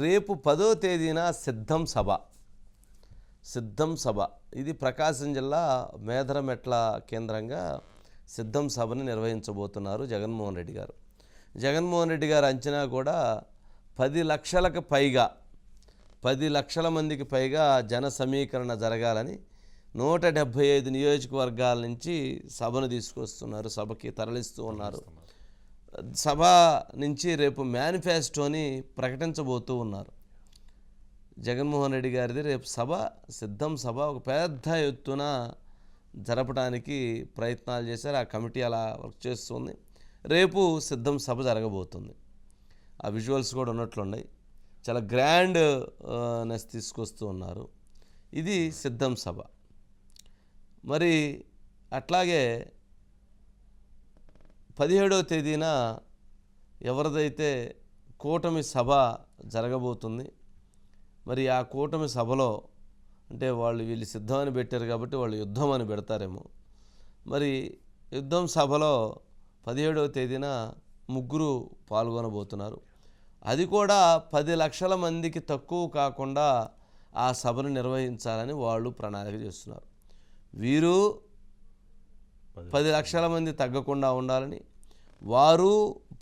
S2: రేపు 10వ తేదీన సిద్ధం సభ. ఇది ప్రకాశం జిల్లా మేదరమెట్ల కేంద్రంగా సిద్ధం సభని నిర్వహించబోతున్నారు జగన్మోహన్ రెడ్డి గారు. జగన్మోహన్ రెడ్డి గారు అంచనా కూడా 10 లక్షల మందికి పైగా జన సమీకరణ జరగాలని 175 నియోజకవర్గాల నుంచి సభను తీసుకొస్తున్నారు, సభకి తరలిస్తూ ఉన్నారు. సభ నుంచి రేపు మేనిఫెస్టోని ప్రకటించబోతూ ఉన్నారు. జగన్మోహన్ రెడ్డి గారిది రేపు సిద్ధం సభ ఒక పెద్ద ఎత్తున జరపడానికి ప్రయత్నాలు చేశారు. ఆ కమిటీ అలా వర్క్ చేస్తుంది. రేపు సిద్ధం సభ జరగబోతుంది. ఆ విజువల్స్ కూడా ఉన్నట్లున్నాయి, చాలా గ్రాండ్నెస్ తీసుకొస్తూ ఉన్నారు. ఇది సిద్ధం సభ. మరి అట్లాగే 17వ తేదీన ఎవరిదైతే కూటమి సభ జరగబోతుంది, మరి ఆ కూటమి సభలో అంటే వీళ్ళు సిద్ధం అని పెట్టారు కాబట్టి వాళ్ళు యుద్ధం అని పెడతారేమో. మరి యుద్ధం సభలో 17వ తేదీన 3 పాల్గొనబోతున్నారు. అది కూడా 10 లక్షల మందికి తక్కువ కాకుండా ఆ సభను నిర్వహించాలని వాళ్ళు ప్రణాళిక చేస్తున్నారు. వీరు 10 లక్షల మంది తగ్గకుండా ఉండాలని, వారు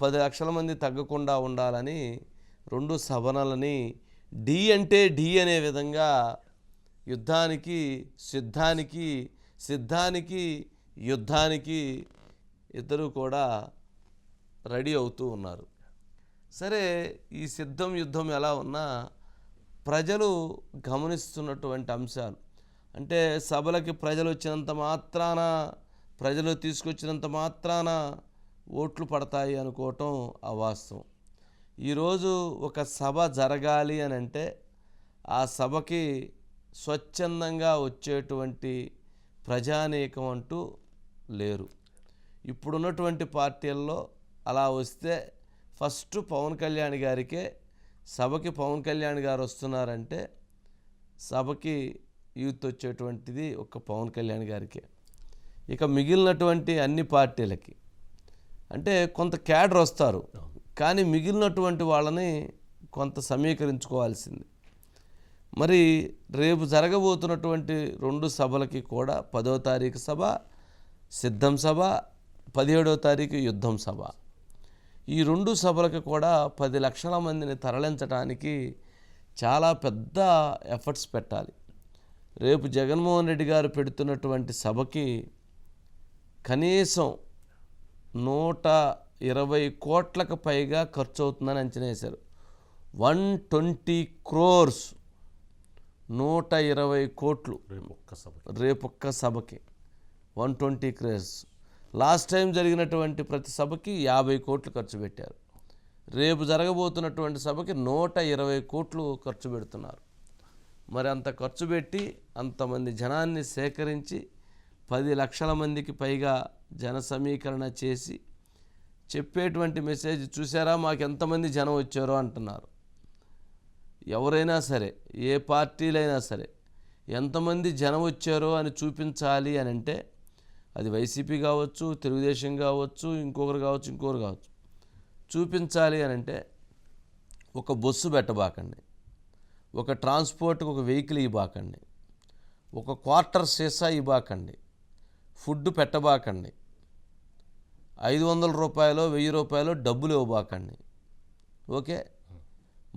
S2: 10 లక్షల మంది తగ్గకుండా ఉండాలని 2 సభలని డి అంటే డి అనే విధంగా యుద్ధానికి యుద్ధానికి ఇద్దరు కూడా రెడీ అవుతూ ఉన్నారు. సరే, ఈ యుద్ధం ఎలా ఉన్నా ప్రజలు గమనిస్తున్నటువంటి అంశాలు అంటే సభలకి ప్రజలు వచ్చినంత మాత్రాన, ప్రజలు తీసుకొచ్చినంత మాత్రాన ఓట్లు పడతాయి అనుకోవటం అవాస్తవం. ఈరోజు ఒక సభ జరగాలి అని అంటే ఆ సభకి స్వచ్ఛందంగా వచ్చేటువంటి ప్రజానీకం అంటూ లేరు. ఇప్పుడున్నటువంటి పార్టీల్లో అలా వస్తే ఫస్ట్ పవన్ కళ్యాణ్ గారికే, సభకి పవన్ కళ్యాణ్ గారు వస్తున్నారంటే సభకి యూత్ వచ్చేటువంటిది ఒక పవన్ కళ్యాణ్ గారికే. ఇక మిగిలినటువంటి అన్ని పార్టీలకి అంటే కొంత క్యాడర్ వస్తారు, కానీ మిగిలినటువంటి వాళ్ళని కొంత సమీకరించుకోవాల్సింది. మరి రేపు జరగబోతున్నటువంటి 2 సభలకి కూడా 10వ తారీఖు సభ సిద్ధం సభ, 17వ తారీఖు యుద్ధం సభ. ఈ 2 సభలకు కూడా 10 లక్షల మందిని తరలించడానికి చాలా పెద్ద ఎఫర్ట్స్ పెట్టాలి. రేపు జగన్మోహన్ రెడ్డి గారు పెడుతున్నటువంటి సభకి కనీసం 120 కోట్లకు పైగా ఖర్చు అవుతుందని అంచనా వేశారు. 120 crores, 120 కోట్లు రేపొక్క సభకి 120 crores. లాస్ట్ టైం జరిగినటువంటి ప్రతి సభకి 50 కోట్లు ఖర్చు పెట్టారు. రేపు జరగబోతున్నటువంటి సభకి 120 కోట్లు ఖర్చు పెడుతున్నారు. మరి అంత ఖర్చు పెట్టి అంతమంది జనాన్ని సేకరించి 10 లక్షల మందికి పైగా జన సమీకరణ చేసి చెప్పేటువంటి మెసేజ్ చూసారా, మాకు ఎంతమంది జనం వచ్చారో అంటున్నారు. ఎవరైనా సరే, ఏ పార్టీలైనా సరే, ఎంతమంది జనం వచ్చారో అని చూపించాలి అని అంటే అది వైసీపీ కావచ్చు, తెలుగుదేశం కావచ్చు, ఇంకొకరు కావచ్చు, చూపించాలి అని అంటే ఒక బస్సు పెట్టబాకండి, ఒక ట్రాన్స్పోర్ట్కి ఒక వెహికల్ ఇవ్వబాకండి, ఒక క్వార్టర్ సీసా ఇవ్వబాకండి, ఫుడ్ పెట్టబాకండి, 500 రూపాయలు 1000 రూపాయలు డబ్బులు ఇవ్వబాకండి. ఓకే,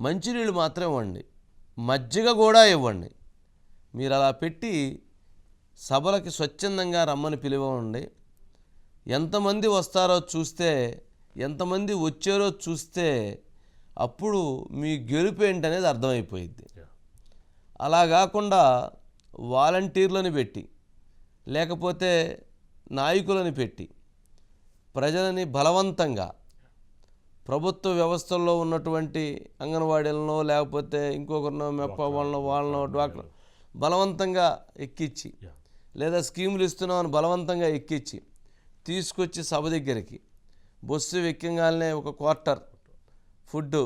S2: మంచినీళ్ళు మాత్రం ఇవ్వండి, మజ్జిగ కూడా ఇవ్వండి. మీరు అలా పెట్టి సభలకి స్వచ్ఛందంగా రమ్మని పిలువండి. ఎంతమంది వస్తారో చూస్తే, ఎంతమంది వచ్చారో చూస్తే అప్పుడు మీ గెలుపు ఏంటనేది అర్థమైపోయింది. అలా కాకుండా వాలంటీర్లను పెట్టి, లేకపోతే నాయకులను పెట్టి ప్రజలని బలవంతంగా ప్రభుత్వ వ్యవస్థల్లో ఉన్నటువంటి అంగన్వాడీలనో లేకపోతే ఇంకొకరినో మెప్ప వాళ్ళనో డాక్టర్ బలవంతంగా ఎక్కించి, లేదా స్కీములు ఇస్తున్నామని బలవంతంగా ఎక్కించి తీసుకొచ్చి సభ దగ్గరికి బస్సు ఎక్కంగానే ఒక క్వార్టర్ ఫుడ్డు,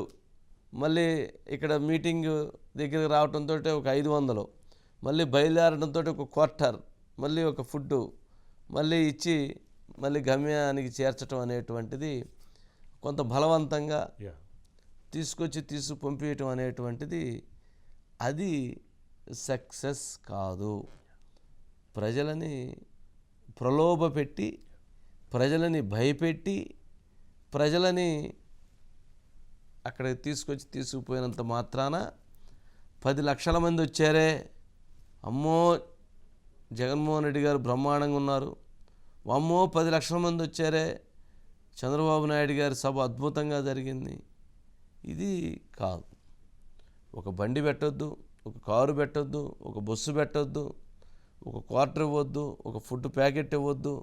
S2: మళ్ళీ ఇక్కడ మీటింగ్ దగ్గరికి రావడంతో ఒక 500, మళ్ళీ బయలుదేరడంతో ఒక క్వార్టర్, మళ్ళీ ఒక ఫుడ్డు, మళ్ళీ ఇచ్చి మళ్ళీ గమ్యానికి చేర్చడం అనేటువంటిది కొంత బలవంతంగా తీసుకొచ్చి పంపించడం అనేటువంటిది అది సక్సెస్ కాదు. ప్రజలని ప్రలోభపెట్టి, ప్రజలని భయపెట్టి, ప్రజలని అక్కడికి తీసుకుపోయినంత మాత్రాన 10 లక్షల మంది వచ్చారే, అమ్మో జగన్మోహన్ రెడ్డి గారు బ్రహ్మాండంగా ఉన్నారు, అమ్మో 10 లక్షల మంది వచ్చారే, చంద్రబాబు నాయుడు గారి సభ అద్భుతంగా జరిగింది, ఇది కాదు. ఒక బండి పెట్టొద్దు, ఒక కారు పెట్టొద్దు, ఒక బస్సు పెట్టొద్దు, ఒక క్వార్టర్ ఇవ్వద్దు, ఒక ఫుడ్ ప్యాకెట్ ఇవ్వద్దు,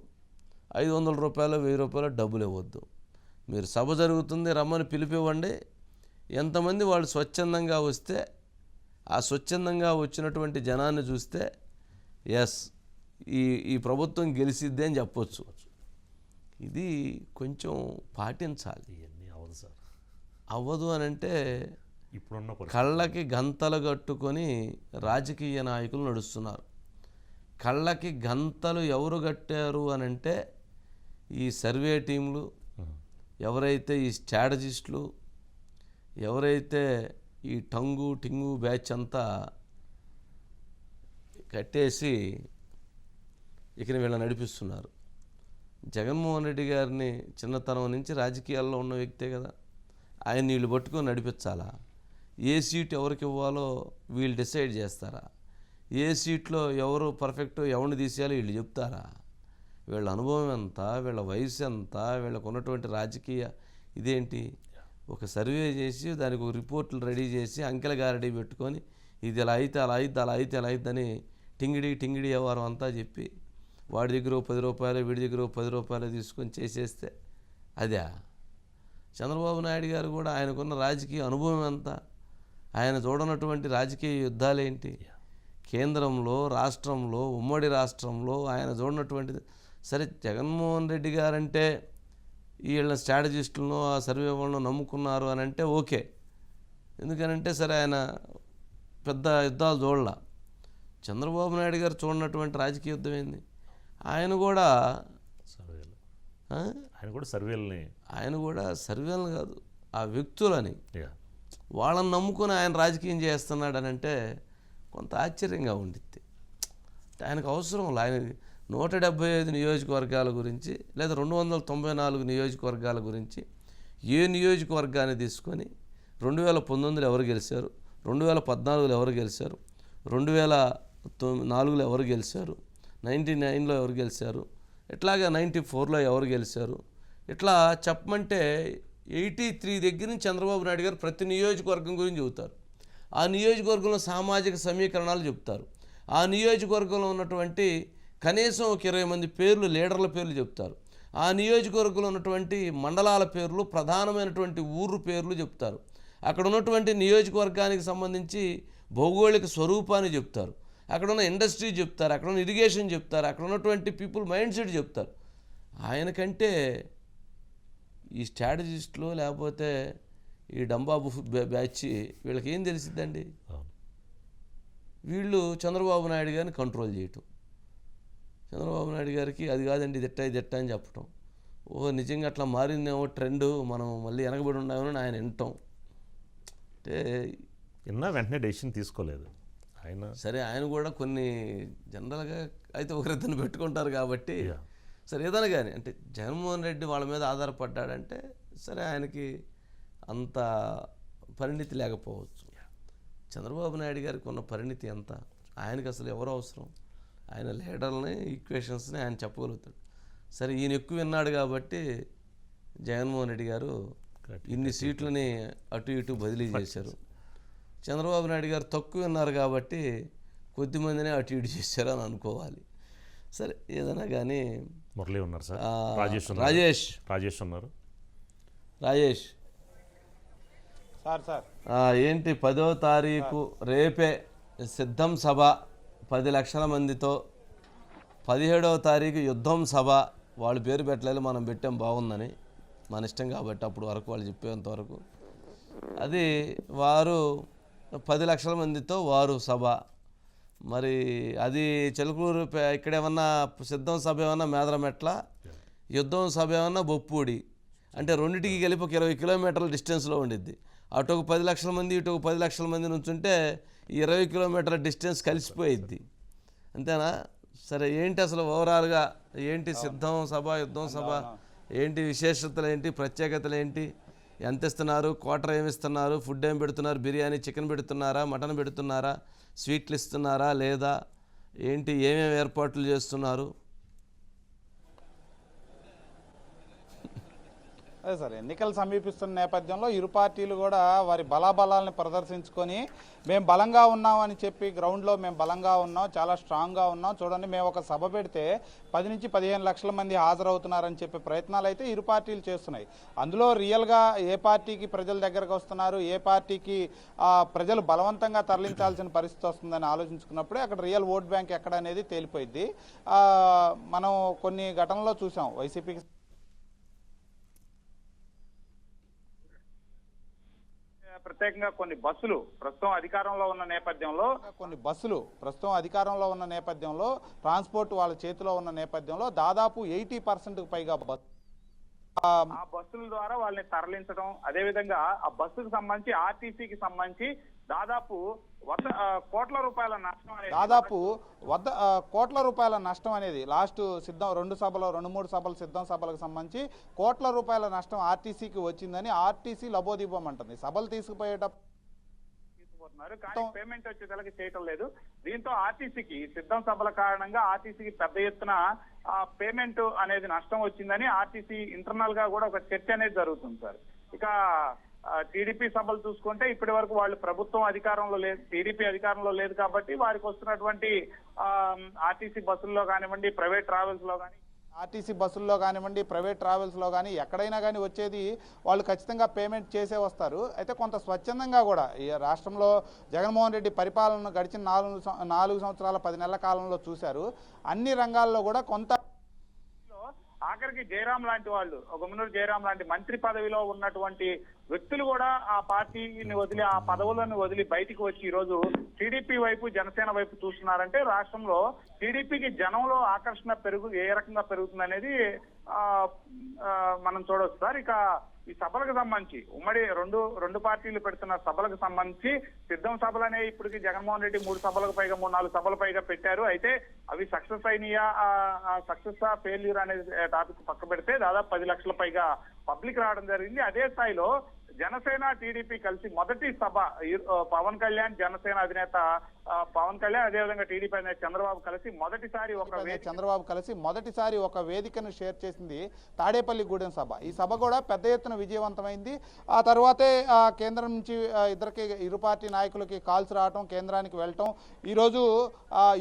S2: 500 రూపాయలు 1000 రూపాయలు డబ్బులు ఇవ్వద్దు. మీరు సభ జరుగుతుంది రమ్మని పిలిపివ్వండి. ఎంతమంది వాళ్ళు స్వచ్ఛందంగా వస్తే, ఆ స్వచ్ఛందంగా వచ్చినటువంటి జనాన్ని చూస్తే ఎస్ ఈ ప్రభుత్వం గెలిసిద్ది అని చెప్పొచ్చు. ఇది కొంచెం పాటించాలి.
S1: ఇవన్నీ అవ్వదు సార్.
S2: అవ్వదు అని అంటే
S1: ఇప్పుడున్న
S2: కళ్ళకి గంతలు కట్టుకొని రాజకీయ నాయకులు నడుస్తున్నారు. కళ్ళకి గంతలు ఎవరు కట్టారు అని అంటే ఈ సర్వే టీంలు, ఎవరైతే ఈ స్ట్రాటజిస్టులు, ఎవరైతే ఈ టింగు బ్యాచ్ అంతా కట్టేసి ఇక వీళ్ళని నడిపిస్తున్నారు. జగన్మోహన్ రెడ్డి గారిని చిన్నతనం నుంచి రాజకీయాల్లో ఉన్న వ్యక్తే కదా, ఆయన వీళ్ళు పట్టుకొని నడిపించాలా? ఏ సీట్ ఎవరికి ఇవ్వాలో వీళ్ళు డిసైడ్ చేస్తారా? ఏ సీట్లో ఎవరు పర్ఫెక్ట్, ఎవరిని తీసేయాలో వీళ్ళు చెప్తారా? వీళ్ళ అనుభవం ఎంత, వీళ్ళ వయసు ఎంత, వీళ్ళకు ఉన్నటువంటి రాజకీయ ఇదేంటి? ఒక సర్వే చేసి దానికి ఒక రిపోర్ట్లు రెడీ చేసి అంకెల గారడీ పెట్టుకొని ఇది ఇలా అయితే అలా అయితే అలా అయితే అలా అయిద్దని టింగిడి వ్యవహారం అంతా చెప్పి వాడి దగ్గర 10 రూపాయలు వీడి దగ్గర 10 రూపాయలు తీసుకొని చేసేస్తే అదే. చంద్రబాబు నాయుడు గారు కూడా ఆయనకున్న రాజకీయ అనుభవం ఎంత, ఆయన చూడనటువంటి రాజకీయ యుద్ధాలేంటి, కేంద్రంలో రాష్ట్రంలో ఉమ్మడి రాష్ట్రంలో ఆయన చూడనటువంటిది. సరే జగన్మోహన్ రెడ్డి గారంటే వీళ్ళ స్ట్రాటజిస్టులను ఆ సర్వే వాళ్ళను నమ్ముకున్నారు అని అంటే ఓకే, ఎందుకనంటే సరే ఆయన పెద్ద యుద్ధాలు చూడాల. చంద్రబాబు నాయుడు గారు చూడనటువంటి రాజకీయ యుద్ధం ఏంది? ఆయన కూడా సర్వేలను కాదు, ఆ వ్యక్తులని వాళ్ళని నమ్ముకొని ఆయన రాజకీయం చేస్తున్నాడు అని అంటే కొంత ఆశ్చర్యంగా ఉండిద్ది. ఆయనకు అవసరం ఆయన 175 నియోజకవర్గాల గురించి లేదా 294 నియోజకవర్గాల గురించి ఏ నియోజకవర్గాన్ని తీసుకొని 2019లో ఎవరు గెలిచారు, 2014లో ఎవరు గెలిచారు, 2004లో ఎవరు గెలిచారు, 99లో ఎవరు గెలిచారు, ఇట్లాగా 94లో ఎవరు గెలిచారు, ఇట్లా చెప్పమంటే 83 దగ్గర నుంచి చంద్రబాబు నాయుడు గారు ప్రతి నియోజకవర్గం గురించి చెబుతారు. ఆ నియోజకవర్గంలో సామాజిక సమీకరణాలు చెప్తారు. ఆ నియోజకవర్గంలో ఉన్నటువంటి కనీసం ఒక 20 మంది పేర్లు, లీడర్ల పేర్లు చెప్తారు. ఆ నియోజకవర్గంలో ఉన్నటువంటి మండలాల పేర్లు, ప్రధానమైనటువంటి ఊరు పేర్లు చెప్తారు. అక్కడ ఉన్నటువంటి నియోజకవర్గానికి సంబంధించి భౌగోళిక స్వరూపాన్ని చెప్తారు. అక్కడ ఉన్న ఇండస్ట్రీ చెప్తారు, అక్కడ ఉన్న ఇరిగేషన్ చెప్తారు, అక్కడ ఉన్నటువంటి పీపుల్ మైండ్ సెట్ చెప్తారు. ఆయనకంటే ఈ స్ట్రాటజిస్టులు లేకపోతే ఈ డంబాబు బ్యాచ్ వీళ్ళకి ఏం తెలిసిద్దండి? వీళ్ళు చంద్రబాబు నాయుడు గారిని కంట్రోల్ చేయటం, చంద్రబాబు నాయుడు గారికి అది కాదండి దిట్ట అని చెప్పటం, నిజంగా అట్లా మారిందేమో ట్రెండ్, మనం మళ్ళీ వెనకబడి ఉన్నామని ఆయన వినటం. అంటే
S1: విన్నా వెంటనే డెసిషన్ తీసుకోలేదు ఆయన.
S2: సరే ఆయన కూడా కొన్ని జనరల్గా అయితే ఒకరిద్దరిని పెట్టుకుంటారు కాబట్టి సరే ఏదైనా కానీ అంటే జగన్మోహన్ రెడ్డి వాళ్ళ మీద ఆధారపడ్డాడంటే సరే ఆయనకి అంత పరిణితి లేకపోవచ్చు. చంద్రబాబు నాయుడు గారికి ఉన్న పరిణితి ఎంత, ఆయనకి అసలు ఎవరు అవసరం? ఆయన లీడర్ని, ఈక్వేషన్స్ని ఆయన చెప్పగలుగుతాడు. సరే ఈయన ఎక్కువ విన్నాడు కాబట్టి జగన్మోహన్ రెడ్డి గారు ఇన్ని సీట్లని అటు ఇటు బదిలీ చేశారు. చంద్రబాబు నాయుడు గారు తక్కువ విన్నారు కాబట్టి కొద్దిమందినే అటు ఇటు చేశారు అని అనుకోవాలి. సరే ఏదైనా కానీ
S1: మురళి ఉన్నారు సార్, రాజేష్ ఉన్నారు.
S2: రాజేష్
S7: సార్
S2: ఏంటి 10వ తారీఖు రేపే సిద్ధం సభ 10 లక్షల మందితో, 17వ తారీఖు యుద్ధం సభ, వాళ్ళు పేరు పెట్టలేదు, మనం పెట్టాం బాగుందని, మన ఇష్టం కాబట్టి అప్పుడు వరకు వాళ్ళు చెప్పేంత వరకు అది వారు 10 లక్షల మందితో వారు సభ. మరి అది చిలకూరు ఇక్కడ ఏమన్నా సిద్ధం సభ ఏమన్నా మేదరమెట్ల, యుద్ధం సభ ఏమన్నా బొప్పూడి, అంటే రెండింటికి కలిపి ఒక 20 కిలోమీటర్ల డిస్టెన్స్లో ఉండిద్ది. అటు ఒక 10 లక్షల మంది, ఇటు ఒక 10 లక్షల మంది నుంచుంటే 20 కిలోమీటర్ల డిస్టెన్స్ కలిసిపోయిద్ది, అంతేనా? సరే ఏంటి అసలు ఓవరాల్గా ఏంటి సిద్ధం సభ, యుద్ధం సభ ఏంటి, విశేషతలు ఏంటి, ప్రత్యేకతలు ఏంటి, ఎంత ఇస్తున్నారు, క్వార్టర్ ఏమి ఇస్తున్నారు, ఫుడ్ ఏం పెడుతున్నారు, బిర్యానీ చికెన్ పెడుతున్నారా, మటన్ పెడుతున్నారా, స్వీట్లు ఇస్తున్నారా లేదా, ఏంటి ఏమేమి ఏర్పాట్లు చేస్తున్నారు?
S7: అదే సార్, ఎన్నికలు సమీపిస్తున్న నేపథ్యంలో ఇరు పార్టీలు కూడా వారి బలాబలాలను ప్రదర్శించుకొని మేము బలంగా ఉన్నామని చెప్పి గ్రౌండ్లో మేము బలంగా ఉన్నాం, చాలా స్ట్రాంగ్గా ఉన్నాం, చూడండి మేము ఒక సభ పెడితే 10 నుంచి 15 లక్షల మంది హాజరవుతున్నారని చెప్పే ప్రయత్నాలు అయితే ఇరు పార్టీలు చేస్తున్నాయి. అందులో రియల్గా ఏ పార్టీకి ప్రజల దగ్గరకు వస్తున్నారు, ఏ పార్టీకి ప్రజలు బలవంతంగా తరలించాల్సిన పరిస్థితి వస్తుందని ఆలోచించుకున్నప్పుడే అక్కడ రియల్ ఓట్ బ్యాంక్ ఎక్కడ అనేది తేలిపోయింది. మనం కొన్ని ఘటనలో చూసాం. వైసీపీకి ప్రత్యేకంగా కొన్ని బస్సులు ప్రస్తుతం అధికారంలో ఉన్న నేపథ్యంలో ట్రాన్స్పోర్ట్ వాళ్ళ చేతిలో ఉన్న నేపథ్యంలో దాదాపు 80% పైగా ఆ బస్సుల ద్వారా వాళ్ళని తరలించడం, అదేవిధంగా ఆ బస్సుకు సంబంధించి ఆర్టీసీకి సంబంధించి దాదాపు కోట్ల రూపాయల నష్టం అనేది లాస్ట్ సిద్ధం 2-3 సభలు సిద్ధం సభలకు సంబంధించి కోట్ల రూపాయల నష్టం ఆర్టీసీకి వచ్చిందని ఆర్టీసీ లబోదీపం అంటుంది. సభలు తీసుకుపోయేటప్పుడు కానీ పేమెంట్ వచ్చేసరికి చేయటం లేదు. దీంతో ఆర్టీసీకి సిద్ధం సభల కారణంగా ఆర్టీసీకి పెద్ద ఎత్తున పేమెంట్ అనేది నష్టం వచ్చిందని ఆర్టీసీ ఇంటర్నల్ గా కూడా ఒక చర్చ అనేది జరుగుతుంది సార్. ఇక టీడీపీ సభలు చూసుకుంటే ఇప్పటి వరకు వాళ్ళు ప్రభుత్వం అధికారంలో లేదు, టీడీపీ అధికారంలో లేదు కాబట్టి వారికి వస్తున్నటువంటి ఆర్టీసీ బస్సుల్లో కానివ్వండి, ప్రైవేట్ ట్రావెల్స్లో కానీ ఎక్కడైనా కానీ వచ్చేది వాళ్ళు ఖచ్చితంగా పేమెంట్ చేసే వస్తారు. అయితే కొంత స్వచ్ఛందంగా కూడా ఈ రాష్ట్రంలో జగన్మోహన్ రెడ్డి పరిపాలన గడిచిన 4 సంవత్సరాల 10 నెలల కాలంలో చూశారు. అన్ని రంగాల్లో కూడా కొంత ఆఖరికి జయరాం లాంటి వాళ్ళు, గుమ్మనూరు జయరాం లాంటి మంత్రి పదవిలో ఉన్నటువంటి వ్యక్తులు కూడా ఆ పార్టీని వదిలి, ఆ పదవులను వదిలి బయటికి వచ్చి ఈరోజు టీడీపీ వైపు, జనసేన వైపు చూస్తున్నారంటే రాష్ట్రంలో టీడీపీకి జనంలో ఆకర్షణ ఏ రకంగా పెరుగుతుంది అనేది మనం చూడవచ్చు సార్. ఇక
S8: ఈ సభలకు సంబంధించి ఉమ్మడి రెండు పార్టీలు పెడుతున్న సభలకు సంబంధించి సిద్ధం సభలనే ఇప్పటికి జగన్మోహన్ రెడ్డి 3 సభలకు పైగా 3-4 సభల పైగా పెట్టారు. అయితే అవి సక్సెస్ అయినాయా, సక్సెస్ ఫెయిల్యూర్ అనే టాపిక్ పక్క పెడితే దాదాపు 10 లక్షల పైగా పబ్లిక్ రావడం జరిగింది. అదే స్థాయిలో జనసేన టీడీపీ కలిసి మొదటి సభ పవన్ కళ్యాణ్, జనసేన అధినేత పవన్ కళ్యాణ్, అదేవిధంగా టీడీపీ అధినేత చంద్రబాబు కలిసి మొదటిసారి ఒక వేదికను షేర్ చేసింది తాడేపల్లిగూడెం సభ. ఈ సభ కూడా పెద్ద ఎత్తున విజయవంతమైంది. ఆ తర్వాతే కేంద్రం నుంచి ఇరు పార్టీ నాయకులకి కాల్స్ రావటం, కేంద్రానికి వెళ్ళటం, ఈరోజు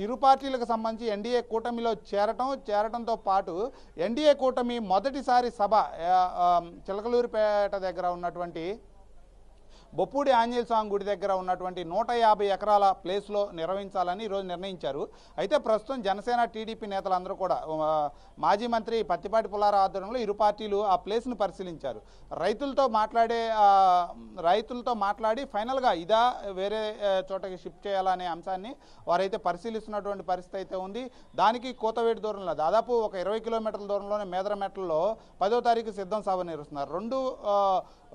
S8: ఇరు పార్టీలకు సంబంధించి ఎన్డీఏ కూటమిలో చేరటంతో పాటు ఎన్డీఏ కూటమి మొదటిసారి సభ చిలకలూరిపేట దగ్గర ఉన్నటువంటి బొప్పూడి ఆంజనేయ స్వామి గుడి దగ్గర ఉన్నటువంటి 150 ఎకరాల ప్లేస్లో నిర్వహించాలని ఈరోజు నిర్ణయించారు. అయితే ప్రస్తుతం జనసేన టీడీపీ నేతలందరూ కూడా మాజీ మంత్రి పత్తిపాటి పుల్లారావు ఆధ్వర్యంలో ఇరు పార్టీలు ఆ ప్లేస్ను పరిశీలించారు. రైతులతో మాట్లాడి ఫైనల్గా ఇదా వేరే చోటకి షిఫ్ట్ చేయాలనే అంశాన్ని వారైతే పరిశీలిస్తున్నటువంటి పరిస్థితి అయితే ఉంది. దానికి కోతవేటి దూరంలో దాదాపు ఒక 20 కిలోమీటర్ల దూరంలోనే మేదరమెట్లలో 10వ తారీఖు సిద్ధం సభ నిర్వహిస్తున్నారు.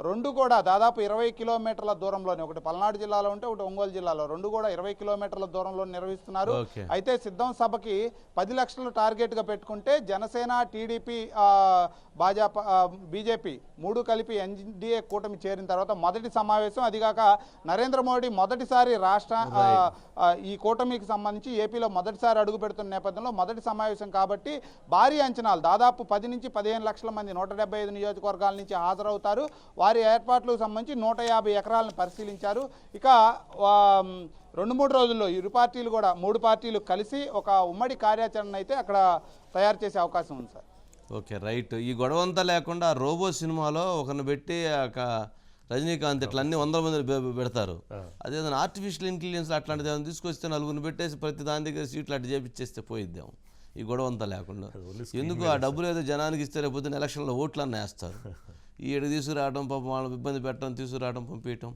S8: రెండు కూడా దాదాపు 20 కిలోమీటర్ల దూరంలోనే, ఒకటి పల్నాడు జిల్లాలో ఉంటే ఒకటి ఒంగోలు జిల్లాలో, రెండు కూడా 20 కిలోమీటర్ల దూరంలో నిర్వహిస్తున్నారు. అయితే సిద్ధం సభకి 10 లక్షలు టార్గెట్గా పెట్టుకుంటే జనసేన, టీడీపీ, భాజపా, బీజేపీ 3 కలిపి ఎన్డీఏ కూటమి చేరిన తర్వాత మొదటి సమావేశం. అదిగాక నరేంద్ర మోడీ మొదటిసారి ఈ కూటమికి సంబంధించి ఏపీలో మొదటిసారి అడుగు పెడుతున్న నేపథ్యంలో మొదటి సమావేశం కాబట్టి భారీ అంచనాలు, దాదాపు 10 నుంచి 15 లక్షల మంది 175 నియోజకవర్గాల నుంచి హాజరవుతారు. వారి ఏర్పాట్లకు సంబంధించి 150 ఎకరాలను పరిశీలించారు. ఇక 2-3 రోజుల్లో ఇరు పార్టీలు కూడా 3 పార్టీలు కలిసి ఒక ఉమ్మడి కార్యాచరణ అయితే అక్కడ తయారు చేసే అవకాశం ఉంది సార్.
S2: Okay, right. ఈ గొడవంతా లేకుండా రోబో సినిమాలో ఒకరిని పెట్టి రజనీకాంత్ ఇట్లా అన్ని 100 మంది పెడతారు. అదేదైనా ఆర్టిఫిషియల్ ఇంటెలిజెన్స్ అట్లాంటిది ఏమైనా తీసుకొస్తే 4 పెట్టేసి ప్రతి దాని దగ్గర సీట్లు అట్లా చేపించేస్తే పోయిద్దాం ఈ గొడవ అంతా లేకుండా. ఎందుకు ఆ డబ్బులు ఏదో జనానికి ఇస్తే రేపు ఎలక్షన్లో ఓట్లన్నీ వేస్తారు. ఈ తీసుకురావడం, పాపం వాళ్ళని ఇబ్బంది పెట్టడం, తీసుకురావడం, పంపించడం.